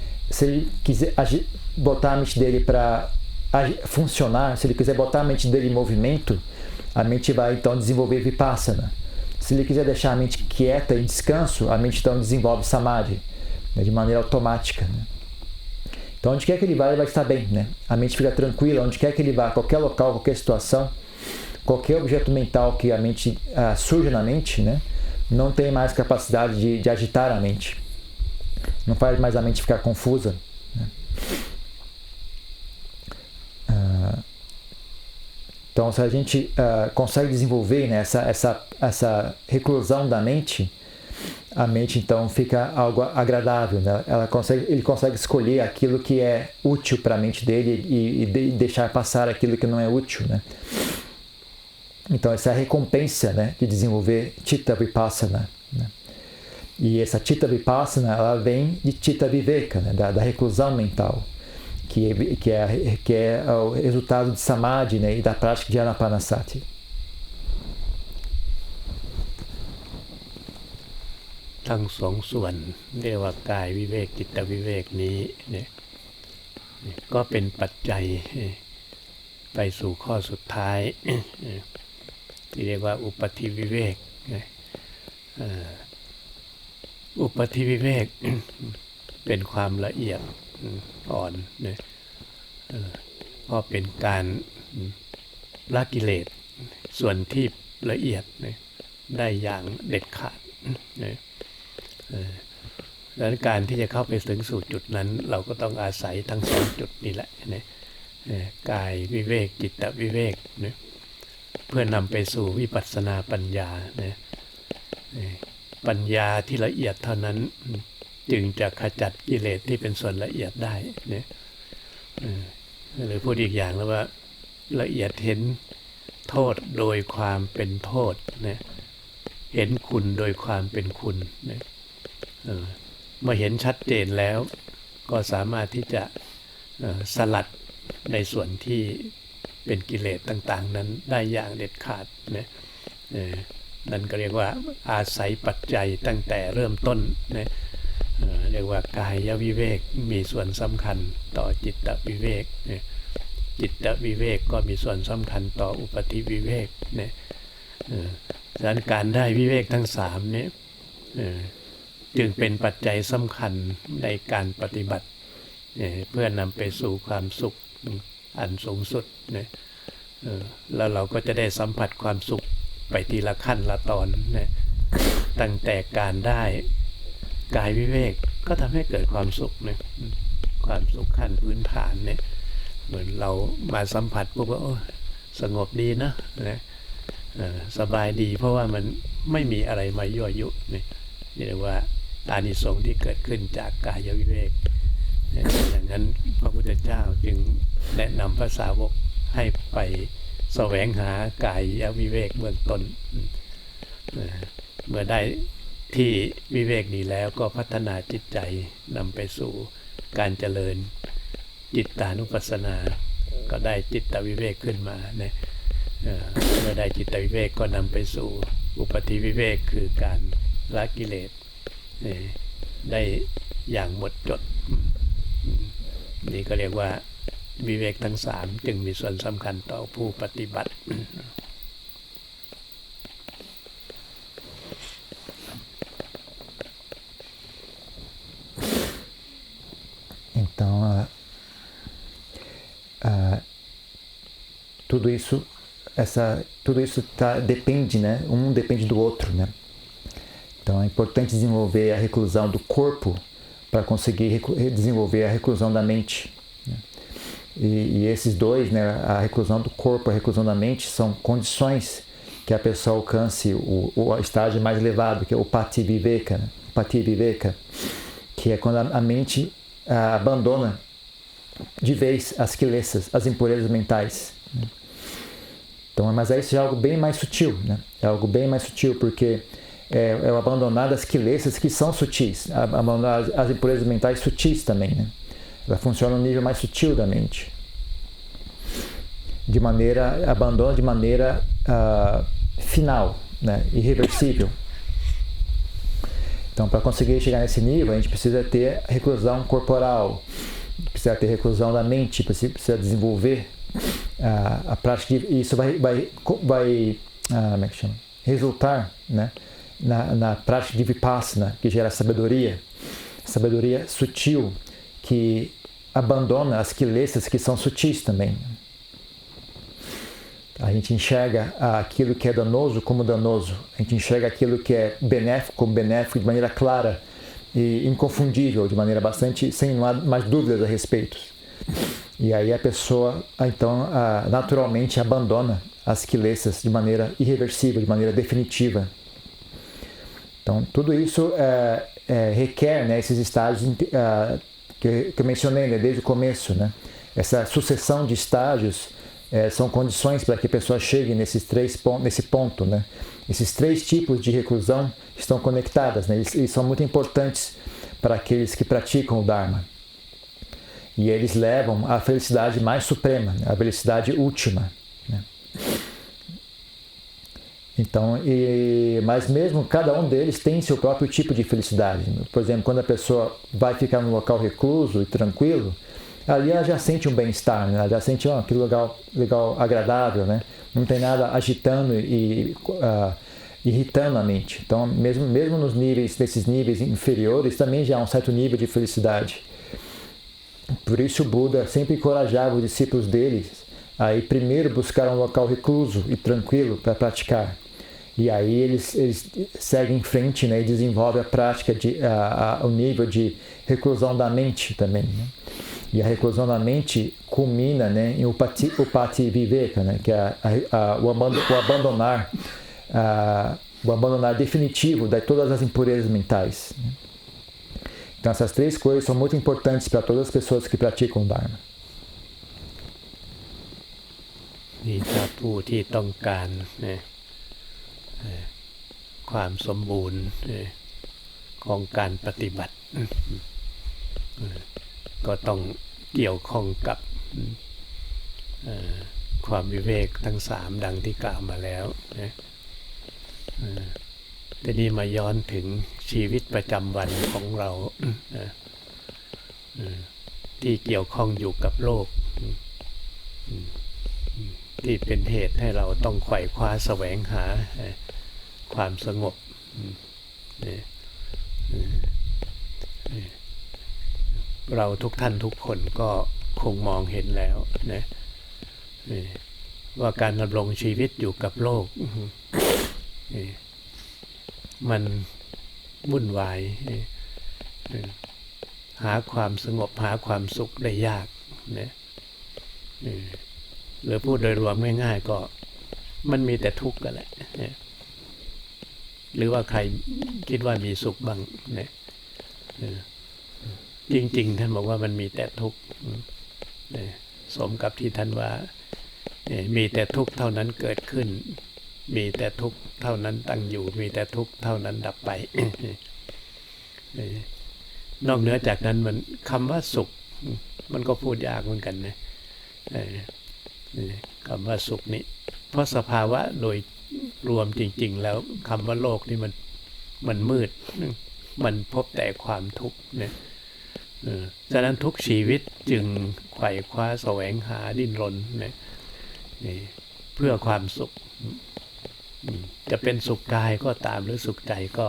botar a mente dele para funcionar, se ele quiser botar a mente dele em movimento, a mente vai então desenvolver Vipassana. Se ele quiser deixar a mente quieta em descanso, a mente então desenvolve Samadhi, né, de maneira automática. Né? Então, onde quer que ele vai estar bem. Né? A mente fica tranquila, onde quer que ele vá, qualquer local, qualquer situação, qualquer objeto mental que a mente surja na mente, né, não tem mais capacidade de agitar a mente. Não faz mais a mente ficar confusa. Né? Então, se a gente consegue desenvolver, né, essa reclusão da mente, a mente então fica algo agradável, né? Ele consegue escolher aquilo que é útil para a mente dele e deixar passar aquilo que não é útil, né? Então essa é a recompensa, né, de desenvolver Chitta Vipassana, né? E essa Chitta Vipassana, ela vem de Chitta Viveka, né, da reclusão mental, que é o resultado de Samadhi, né, e da prática de Anapanasati.ทั้งสองส่วนเรียกว่ากายวิเวกจิตวิเวกนี้เนี่ยก็เป็นปัจจัยไปสู่ข้อสุดท้ายที่เรียกว่าอุปธิวิเวกอุปธิวิเวกเป็นความละเอียดอ่อนเนี่ยก็เป็นการละกิเลสส่วนที่ละเอียดได้อย่างเด็ดขาดดังนั้นการที่จะเข้าไปถึงสู่จุดนั้นเราก็ต้องอาศัยทั้งสองจุดนี้แหละกายวิเวกจิตวิเวกเพื่อนำไปสู่วิปัสสนาปัญญาปัญญาที่ละเอียดเท่านั้นจึงจะขจัดกิเลสที่เป็นส่วนละเอียดได้หรือพูดอีกอย่างแล้วว่าละเอียดเห็นโทษโดยความเป็นโทษเห็นคุณโดยความเป็นคุณเมื่อเห็นชัดเจนแล้วก็สามารถที่จะสลัดในส่วนที่เป็นกิเลสต่างๆนั้นได้อย่างเด็ดขาดนั่นก็เรียกว่าอาศัยปัจจัยตั้งแต่เริ่มต้นเรียกว่ากายวิเวกมีส่วนสำคัญต่อจิตวิเวกจิตวิเวกก็มีส่วนสำคัญต่ออุปธิวิเวกฉะนั้นการได้วิเวกทั้งสามนี้จึงเป็นปัจจัยสำคัญในการปฏิบัติเพื่อนำไปสู่ความสุขอันสูงสุดแล้วเราก็จะได้สัมผัสความสุขไปทีละขั้นละตอนตั้งแต่การได้กายวิเวกก็ทำให้เกิดความสุขความสุขขั้นพื้นฐานเหมือนเรามาสัมผัสพวกว่าสงบดีนะสบายดีเพราะว่ามันไม่มีอะไรมายั่วยุนี่เรียกว่าอานิสงส์ที่เกิดขึ้นจากกายวิเวกอย่างนั้นพระพุทธเจ้าจึงแนะนำพระสาวกให้ไปแสวงหากายวิเวกเบื้องต้นเมื่อได้ที่วิเวกนี้แล้วก็พัฒนาจิตใจนำไปสู่การเจริญจิตตานุปัสสนาก็ได้จิตวิเวกขึ้นมาเมื่อได้จิตวิเวกก็นำไปสู่อุปธิวิเวกคือการละกิเลสได้อย่างหมดจดนี่ก็เรียกว่าวิเวกทั้งสามจึงมีส่วนสำคัญต่อผู้ปฏิบัติ Então, tudo isso depende, né? Um depende do outro, né? Então é importante desenvolver a reclusão do corpo para conseguir desenvolver a reclusão da mente, né? E esses dois, né? A reclusão do corpo e a reclusão da mente são condições que a pessoa alcance o estágio mais elevado, que é o Pati Viveka, né? Pati Viveka, que é quando a mente abandona de vez as kilesas, as impurezas mentais, né? Então, mas isso é algo bem mais sutil, né? É algo bem mais sutil, porque é o abandonar das kilesas que são sutis, abandonar as impurezas mentais sutis também, né? Ela funciona no nível mais sutil da mente, abandona de maneira final, né? Irreversível. Então, para conseguir chegar nesse nível, a gente precisa ter reclusão corporal, precisa ter reclusão da mente, precisa desenvolver a prática e isso vai como é que chama? Resultar, né? na prática de Vipassana, que gera sabedoria sutil, que abandona as kilesas que são sutis também. A gente enxerga aquilo que é danoso como danoso, a gente enxerga aquilo que é benéfico como benéfico de maneira clara e inconfundível, de maneira bastante, sem mais dúvidas a respeito. E aí a pessoa, então, naturalmente abandona as kilesas de maneira irreversível, de maneira definitiva. Então, tudo isso requer, né, esses estágios que eu mencionei, né, desde o começo. Né? Essa sucessão de estágios são condições para que a pessoa chegue nesse ponto. Né? Esses 3 tipos de reclusão estão conectadas, né? Eles são muito importantes para aqueles que praticam o Dharma. E eles levam à felicidade mais suprema, né? A felicidade última. Né? Então, mas mesmo cada um deles tem seu próprio tipo de felicidade. Por exemplo, quando a pessoa vai ficar num local recluso e tranquilo, ali ela já sente um bem-estar, né? Ela já sente aquilo legal, agradável, né? Não tem nada agitando e irritando a mente. Então, mesmo nesses níveis inferiores, também já há um certo nível de felicidade. Por isso o Buda sempre encorajava os discípulos deles a ir primeiro buscar um local recluso e tranquilo para praticar. E aí eles seguem em frente, né, e desenvolvem a prática, o nível de reclusão da mente também. Né? E a reclusão da mente culmina, né, em upati viveka, né, que é o abandonar definitivo de todas as impurezas mentais. Né? Então essas 3 coisas são muito importantes para todas as pessoas que praticam o Dharma. นี่ถ้าผู้ที่ต้องการนะความสมบูรณ์ของการปฏิบัติก็ต้องเกี่ยวข้องกับความวิเวกทั้ง3ดังที่กล่าวมาแล้วนะทีนี้มาย้อนถึงชีวิตประจำวันของเราที่เกี่ยวข้องอยู่กับโลกที่เป็นเหตุให้เราต้องไขว่คว้าแสวงหาความสงบเราทุกท่านทุกคนก็คงมองเห็นแล้วนะว่าการดำรงชีวิตอยู่กับโลกมันวุ่นวายหาความสงบหาความสุขได้ยากนะหรือพูดโดยรวมง่ายๆก็มันมีแต่ทุกข์กันแหละหรือว่าใครคิดว่ามีสุขบ้างเนี่ยจริงๆท่านบอกว่ามันมีแต่ทุกข์สมกับที่ท่านว่ามีแต่ทุกข์เท่านั้นเกิดขึ้นมีแต่ทุกข์เท่านั้นตั้งอยู่มีแต่ทุกข์เท่านั้นดับไปนอกเหนือจากนั้นมันคำว่าสุขมันก็พูดยากเหมือนกันนะคำว่าสุขนี่เพราะสภาวะโดยรวมจริงๆแล้วคำว่าโลกนี่มันมืดมันพบแต่ความทุกข์เนี่ยฉะนั้นทุกชีวิตจึงไขว่คว้าแสวงหาดิ้นรนเนี่ยเพื่อความสุขจะเป็นสุขกายก็ตามหรือสุขใจก็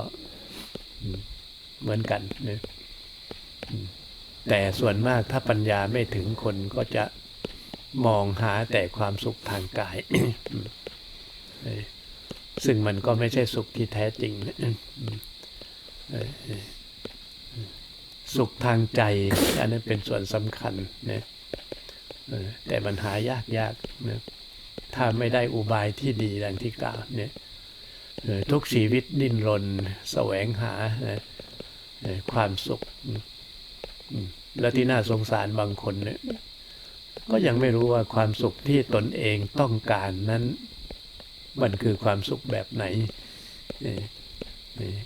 เหมือนกันเนี่ยแต่ส่วนมากถ้าปัญญาไม่ถึงคนก็จะมองหาแต่ความสุขทางกาย ซึ่งมันก็ไม่ใช่สุขที่แท้จริงสุขทางใจอันนั้นเป็นส่วนสำคัญนะแต่มันหายากนะถ้าไม่ได้อุบายที่ดีดังที่กล่าวเนี่ยทุกชีวิตดิ้นรนแสวงหาความสุขและที่น่าสงสารบางคนเนี่ยก็ยังไม่รู้ว่าความสุขที่ตนเองต้องการนั้นมันคือความสุขแบบไหน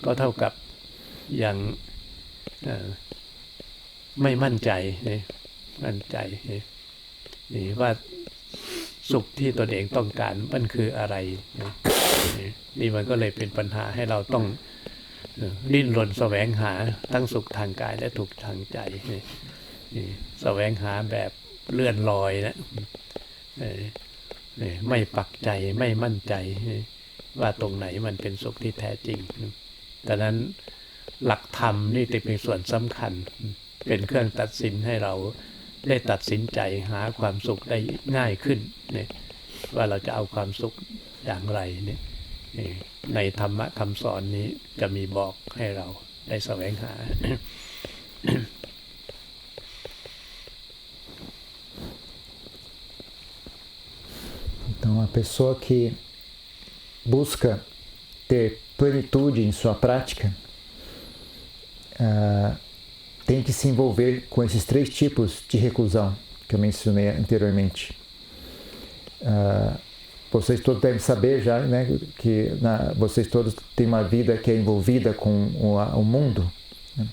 ก็เท่ากับยังไม่มั่นใจว่าสุขที่ตนเองต้องการมันคืออะไรนี่มันก็เลยเป็นปัญหาให้เราต้องดิ้นรนแสวงหาทั้งสุขทางกายและทุกข์ทางใจแสวงหาแบบเลื่อนลอยนะไม่ปักใจไม่มั่นใจว่าตรงไหนมันเป็นสุขที่แท้จริงดังนั้นหลักธรรมนี่เป็นส่วนสำคัญเป็นเครื่องตัดสินให้เราได้ตัดสินใจหาความสุขได้ง่ายขึ้นเนี่ยว่าเราจะเอาความสุขอย่างไรเนี่ยในธรรมะคำสอนนี้จะมีบอกให้เราได้แสวงหา Então, a pessoa que busca ter plenitude em sua prática tem que se envolver com esses 3 tipos de reclusão que eu mencionei anteriormente. Vocês todos devem saber já, né, que vocês todos têm uma vida que é envolvida com o mundo. Né?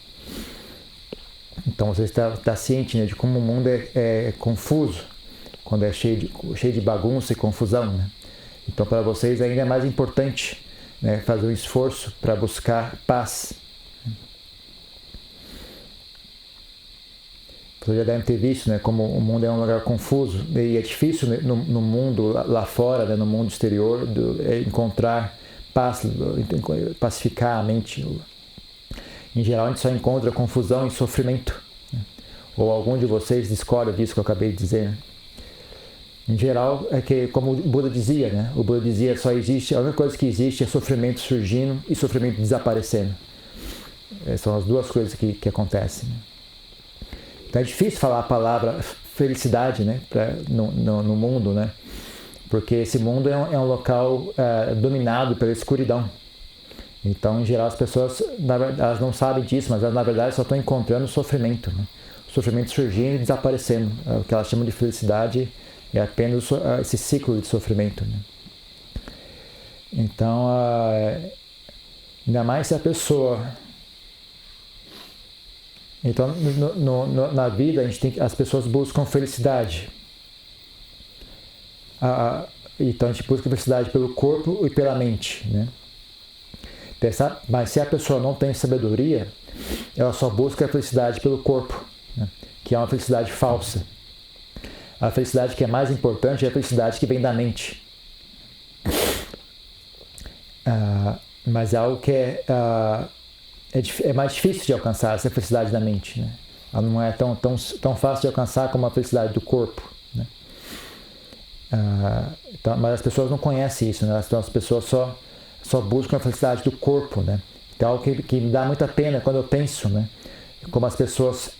Então você está ciente, né, de como o mundo é confuso, quando é cheio de bagunça e confusão. Né? Então para vocês ainda é mais importante, né, fazer um esforço para buscar paz. Vocês já devem ter visto, né, como o mundo é um lugar confuso e é difícil, né, no mundo lá fora, né, no mundo exterior, encontrar paz, pacificar a mente. Em geral, a gente só encontra confusão e sofrimento. Né? Ou algum de vocês discorda disso que eu acabei de dizer. Né? Em geral, é que, como o Buda dizia, né, o Buda dizia, a única coisa que existe é sofrimento surgindo e sofrimento desaparecendo. Essas são as 2 coisas que acontecem. Né? Então é difícil falar a palavra felicidade, né, no mundo, né, porque esse mundo é um local dominado pela escuridão. Então, em geral, as pessoas elas não sabem disso, mas elas, na verdade, só estão encontrando sofrimento. Né? Sofrimento surgindo e desaparecendo. O que elas chamam de felicidade é apenas esse ciclo de sofrimento. Né? Então, ainda mais se a pessoa... Então, na vida, as pessoas buscam felicidade. Então, a gente busca felicidade pelo corpo e pela mente. Né? Mas se a pessoa não tem sabedoria, ela só busca a felicidade pelo corpo, né? Que é uma felicidade falsa. A felicidade que é mais importante é a felicidade que vem da mente. Mas é algo que é mais difícil de alcançar, essa felicidade da mente. Né? Ela não é tão fácil de alcançar como a felicidade do corpo. Né? Então, mas as pessoas não conhecem isso, né? Então, as pessoas só buscam a felicidade do corpo. Né? Então, algo que me dá muita pena quando eu penso, né? Como as pessoas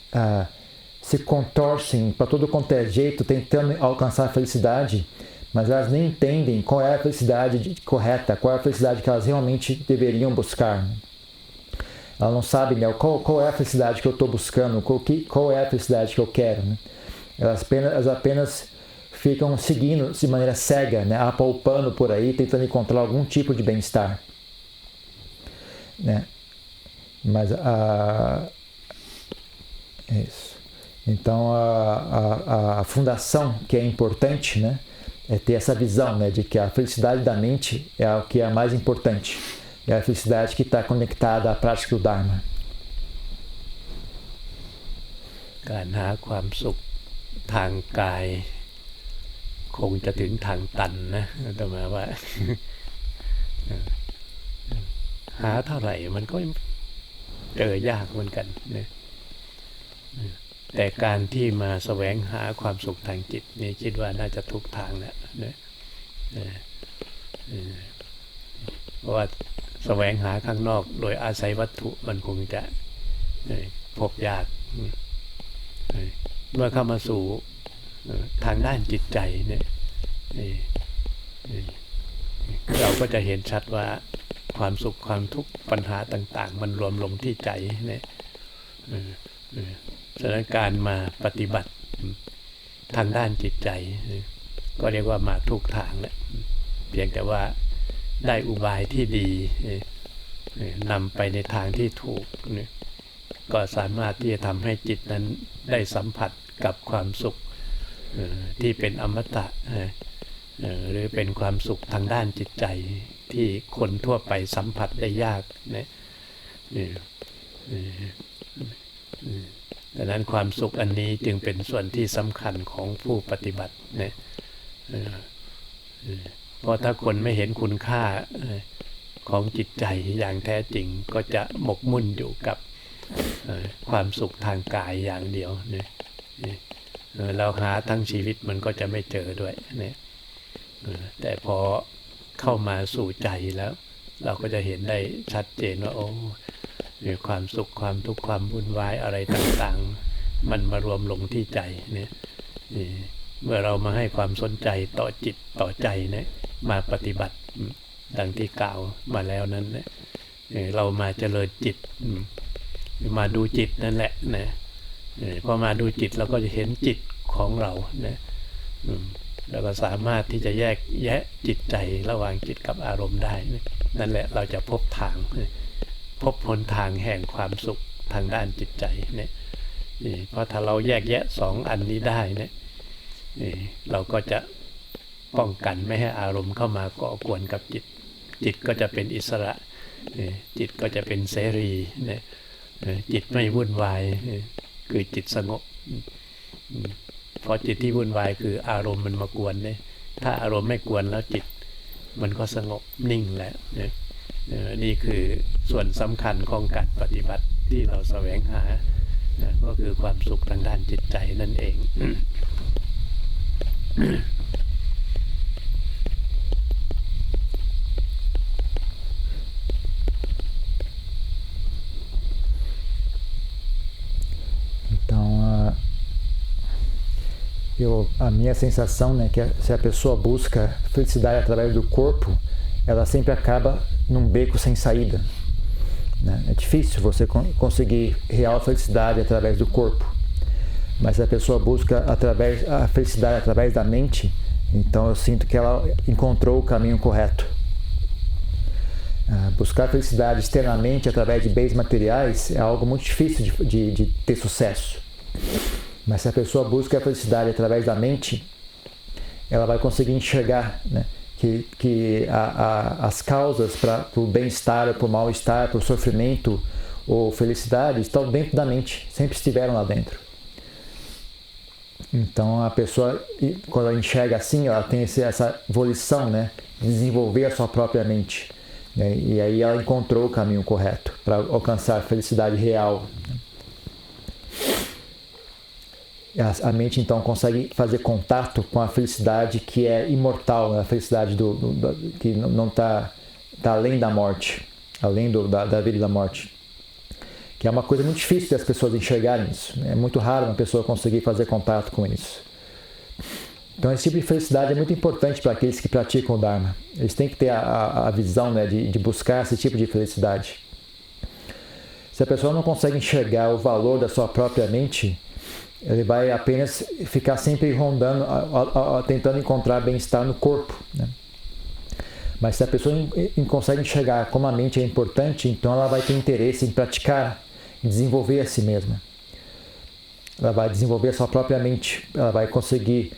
se contorcem para todo quanto é jeito, tentando alcançar a felicidade, mas elas nem entendem qual é a felicidade correta, qual é a felicidade que elas realmente deveriam buscar. Né? Elas não sabem, né, qual é a felicidade que eu estou buscando, qual é a felicidade que eu quero. Né? Elas apenas ficam seguindo de maneira cega, né, apalpando por aí, tentando encontrar algum tipo de bem-estar. Né? Mas é isso. Então a fundação que é importante, né, é ter essa visão, né, de que a felicidade da mente é o que é a mais importante. É a felicidade que está conectada à prática do Dharma. การหาความสุขทางกายคงจะถึงทางตันนะแต่หมายว่า หาเท่าไหร่มันก็เจอยากเหมือนกันนะแต่การที่มาแสวงหาความสุขทางจิตนี่คิดว่าน่าจะทุกทางแหละนะเพราะว่าแสวงหาข้างนอกโดยอาศัยวัตถุมันคงจะพบยากเมื่อเข้ามาสู่ทางด้านจิตใจเนี่ยเราก็จะเห็นชัดว่าความสุขความทุกข์ปัญหาต่างๆมันรวมลงที่ใจเนี่ยสถานการณ์มาปฏิบัติทางด้านจิตใจก็เรียกว่ามาทุกทางแหละเพียงแต่ว่าได้อุบายที่ดีนำไปในทางที่ถูกก็สามารถที่จะทำให้จิตนั้นได้สัมผัสกับความสุขที่เป็นอมตะหรือเป็นความสุขทางด้านจิตใจที่คนทั่วไปสัมผัสได้ยากนะดังนั้นความสุขอันนี้จึงเป็นส่วนที่สำคัญของผู้ปฏิบัตินะเพราะถ้าคนไม่เห็นคุณค่าของจิตใจอย่างแท้จริงก็จะหมกมุ่นอยู่กับความสุขทางกายอย่างเดียวนะเราหาทั้งชีวิตมันก็จะไม่เจอด้วยนะแต่พอเข้ามาสู่ใจแล้วเราก็จะเห็นได้ชัดเจนว่าโอ้ความสุขความทุกข์ความวุ่นวายอะไรต่างๆมันมารวมลงที่ใจเนี่ย เมื่อเรามาให้ความสนใจต่อจิตต่อใจเนี่ยมาปฏิบัติดังที่กล่าวมาแล้วนั้นเนี่ยเรามาเจริญจิตมาดูจิตนั่นแหละนะพอมาดูจิตเราก็จะเห็นจิตของเรานะแล้วก็สามารถที่จะแยกแยะจิตใจระหว่างจิตกับอารมณ์ได้นั่นแหละเราจะพบทางพบหนทางแห่งความสุขทางด้านจิตใจเนี่ยเพราะถ้าเราแยกแยะสองอันนี้ได้เนี่ยเราก็จะป้องกันไม่ให้อารมณ์เข้ามาก่อกวนกับจิตจิตก็จะเป็นอิสระจิตก็จะเป็นเสรีเนี่ยจิตไม่วุ่นวายคือจิตสงบเพราะจิตที่วุ่นวายคืออารมณ์มันมากวนเนี่ยถ้าอารมณ์ไม่กวนแล้วจิตมันก็สงบนิ่งแล้วนี่คือส่วนสำคัญของการปฏิบัติที่เราแสวงหาก็คือความสุขทางด้านจิตใจนั่นเอง Então, a minha sensação, né, que se a pessoa busca felicidade através do corpo, ela sempre acaba num beco sem saída. Né? É difícil você conseguir real felicidade através do corpo. Mas se a pessoa busca a felicidade através da mente, então eu sinto que ela encontrou o caminho correto. Buscar felicidade externamente através de bens materiais é algo muito difícil de ter sucesso. Mas se a pessoa busca a felicidade através da mente, ela vai conseguir enxergar, né, que as causas para o bem-estar, para o mal-estar, para o sofrimento ou felicidade estão dentro da mente, sempre estiveram lá dentro. Então a pessoa, quando ela enxerga assim, ela tem essa volição, né, de desenvolver a sua própria mente. E aí ela encontrou o caminho correto para alcançar a felicidade real. A mente então consegue fazer contato com a felicidade que é imortal, a felicidade que não está além da morte, além da vida e da morte. Que é uma coisa muito difícil das pessoas enxergarem isso. É muito raro uma pessoa conseguir fazer contato com isso. Então esse tipo de felicidade é muito importante para aqueles que praticam o Dharma. Eles têm que ter a visão, né, de buscar esse tipo de felicidade. Se a pessoa não consegue enxergar o valor da sua própria mente, ele vai apenas ficar sempre rondando, tentando encontrar bem-estar no corpo. Né? Mas se a pessoa consegue enxergar como a mente é importante, então ela vai ter interesse em praticar, em desenvolver a si mesma. Ela vai desenvolver a sua própria mente, ela vai conseguir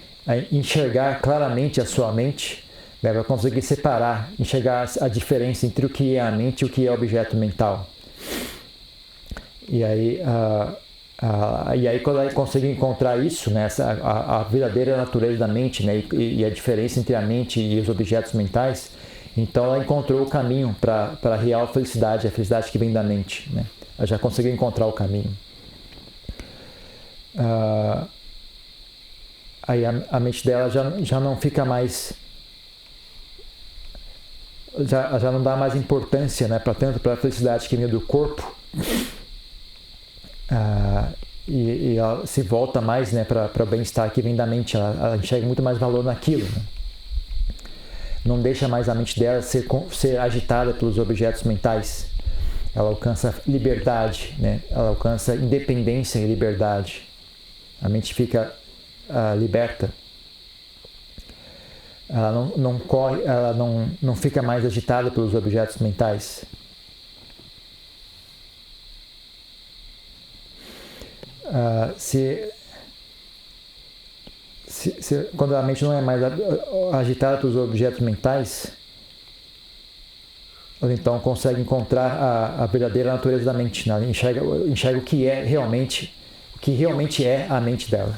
enxergar claramente a sua mente, ela vai conseguir separar, enxergar a diferença entre o que é a mente e o que é objeto mental. E aí quando ela conseguir encontrar isso, né, a verdadeira natureza da mente, né, e a diferença entre a mente e os objetos mentais, então ela encontrou o caminho para a real felicidade, a felicidade que vem da mente. Né? Ela já conseguiu encontrar o caminho. Aí a mente dela já não fica mais... Já não dá mais importância, né, tanto para a felicidade que vem do corpo, e ela se volta mais, né, para o bem-estar que vem da mente. Ela enxerga muito mais valor naquilo. Né? Não deixa mais a mente dela ser agitada pelos objetos mentais. Ela alcança liberdade, né? Ela alcança independência e liberdade. A mente fica liberta. Ela não corre, ela não fica mais agitada pelos objetos mentais. Quando a mente não é mais agitada pelos objetos mentais, ela então consegue encontrar a verdadeira natureza da mente, né? Ela enxerga o que realmente é a mente dela.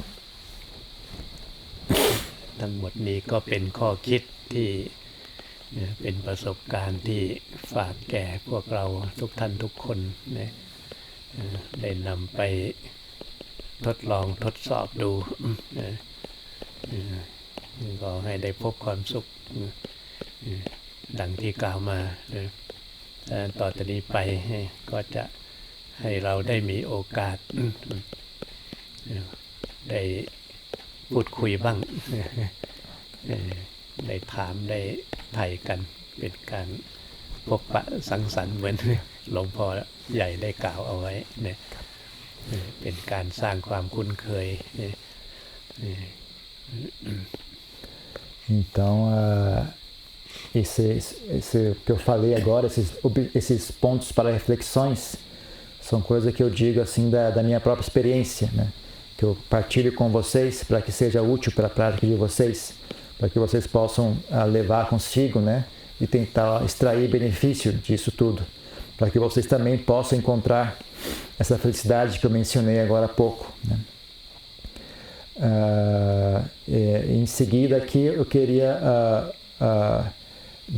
ทั้งหมดนี้ก็เป็นข้อคิดที่เป็นประสบการณ์ที่ฝากแก่พวกเราทุกท่านทุกคนนะได้นำไปทดลองทดสอบดูก็ให้ได้พบความสุขดังที่กล่าวมาต่อจากนี้ไปก็จะให้เราได้มีโอกาสได้ พูดคุยบ้างได้ถามได้ไถ่กันเป็นการพบปะสังสรรค์เหมือนหลวงพ่อใหญ่ได้กล่าวเอาไว้เนี่ยเป็นการสร้างความคุ้นเคย Então, esse que eu falei agora, esses pontos para reflexões, são coisas que eu digo assim da minha própria experiência, né? Que eu partilho com vocês para que seja útil para a prática de vocês, para que vocês possam levar consigo, né? E tentar extrair benefício disso tudo, para que vocês também possam encontrar essa felicidade que eu mencionei agora há pouco, né? Em seguida aqui eu queria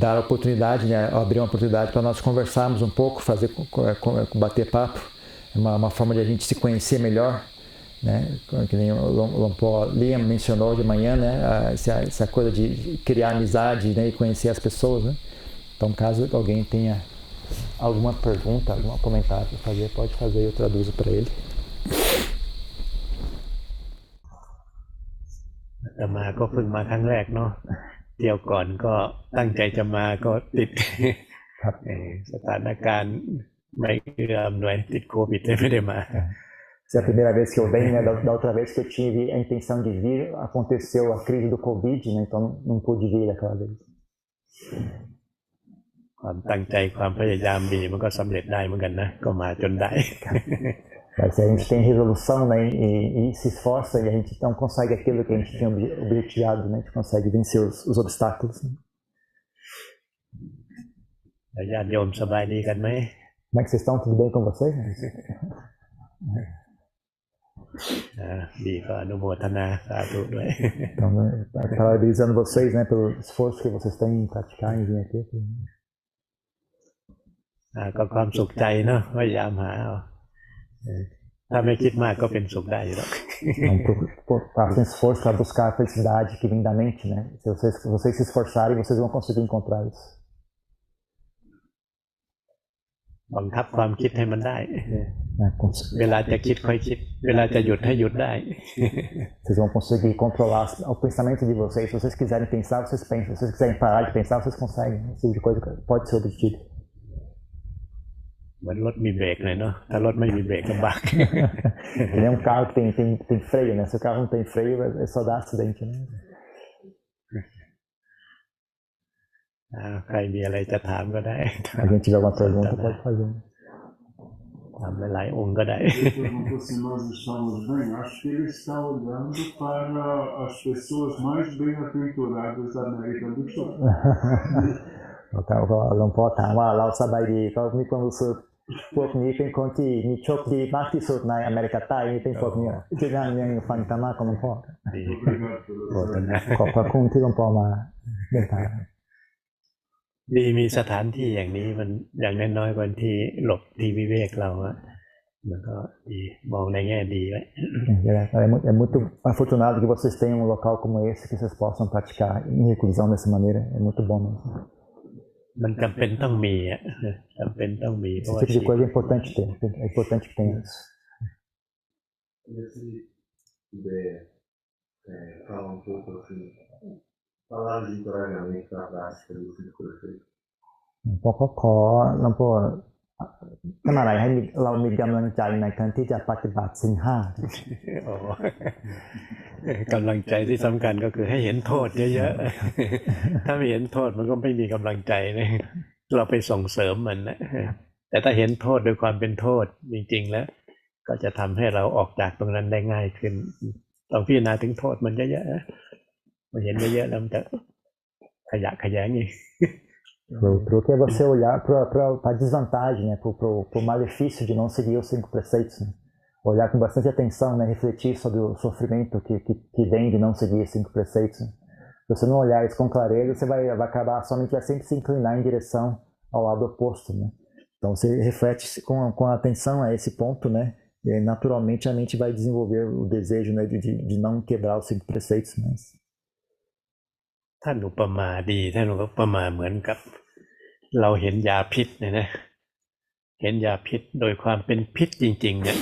dar a oportunidade, né, abrir uma oportunidade para nós conversarmos um pouco, bater papo, uma forma de a gente se conhecer melhor, né, que nem o Lompo Liam mencionou de manhã, né, essa coisa de criar amizade, né, e conhecer as pessoas, né. Então, caso alguém tenha alguma pergunta, algum comentário para fazer, pode fazer, eu traduzo para ele. แต่มาก็เพิ่งมาครั้งแรกเนาะเที่ยวก่อนก็ตั้งใจจะมาก็ติด สถานการณ์ไม่เอื้ออำนวยติดโควิดเลยไม่ได้มา Essa é a primeira vez que eu venho, né? Da outra vez que eu tive a intenção de vir, aconteceu a crise do Covid, né? Então não pude vir aquela vez. ความตั้งใจความพยายามมีมันก็สำเร็จได้เหมือนกันนะก็มาจนได้ Se a gente tem resolução, né, e se esforça, e a gente então consegue aquilo que a gente tinha objetivado, né, a gente consegue vencer os obstáculos. Né? ญาติโยมสบายดีกันไหม Como é que vocês estão? Tudo bem com vocês? ดีก็อนุโมทนาสาธุด้วย Então, né, parabenizando vocês, né, pelo esforço que vocês têm em praticar em vir aqui. ก็ความสุขใจเนาะพยายามหาถ้าไม่คิดมากก็เป็นสุขได้อยู่แล้ว Então, façam esforço para buscar a felicidade que vem da mente, né? Se vocês se esforçarem, vocês vão conseguir encontrar isso. บังคับความคิดให้มันได้ เวลาจะคิดค่อยคิดเวลาจะหยุดให้หยุดได้ Vocês vão conseguir controlar o pensamento de vocês. Se vocês quiserem pensar, vocês pensam. Se vocês quiserem parar de pensar, vocês conseguem. Esse tipo de coisa pode ser obtido. เหมือนรถมีเบรกเลยเนาะถ้ารถไม่มีเบรกลำบาก Ele é um carro que tem freio, né? Se o carro não tem freio, é só dar acidente, né? ใครมีอะไรจะถามก็ได้ Alguém tiver alguma pergunta, pode fazer. ถามหลายๆองค์ก็ได้ Ele perguntou se nós estamos bem. Acho que ele está olhando para as pessoas mais bem-aventuradas da América do Sul. หลวงพ่อถามว่าเราสบายดีก็มีความรู้สึกพวกนี้เป็นคนที่มีโชคดีมากที่สุดในอเมริกาใต้นี่เป็นพวกนี้ที่ยังฟังธรรมะของหลวงพ่อ ขอบพระคุณที่หลวงพ่อมาเดินทาง ดีมีสถานที่อย่างนี้มันอย่างน้อยๆคนที่หลบที่วิเวกเราอะมันก็ดีมองในแง่ดีไว้ É muito afortunado que vocês tenham um local como esse que vocês possam praticar em reclusão dessa maneira. É muito bom mesmo. มันจำเป็นต้องมีอ่ะจำเป็นต้องมีเพราะว่า Esse tipo de coisa é importante ter. É importante que tenha isso. Se puder falar um pouco assim, falar de encorajamento para a prática do cinco perfeito. พอขอหลวงพ่อทำอะไรให้เรามีกำลังใจในการที่จะปฏิบัติศีลห้า กำลังใจที่สำคัญก็คือให้เห็นโทษเยอะๆ ถ้าไม่เห็นโทษมันก็ไม่มีกำลังใจนะเราไปส่งเสริมมันนะแต่ถ้าเห็นโทษโดยความเป็นโทษจริงๆแล้วก็จะทำให้เราออกจากตรงนั้นได้ง่ายขึ้นต้องพิจารณาถึงโทษมันเยอะๆมาเห็นเยอะๆแล้วมันจะขยะแขยงอีก Pro que é você olhar para a desvantagem, né? Para o malefício de não seguir os 5 preceitos, né? Olhar com bastante atenção, né? Refletir sobre o sofrimento que vem de não seguir os 5 preceitos. Né? Se você não olhar isso com clareza, você vai acabar, somente vai sempre se inclinar em direção ao lado oposto, né? Então você reflete com atenção a esse ponto, né? E aí, naturalmente a mente vai desenvolver o desejo, né? de não quebrar os 5 preceitos, né? ท่านอุปมาดีท่านอุปมาเหมือนกับเราเห็นยาพิษนะเห็นยาพิษโดยความเป็นพิษจริงๆเนี่ย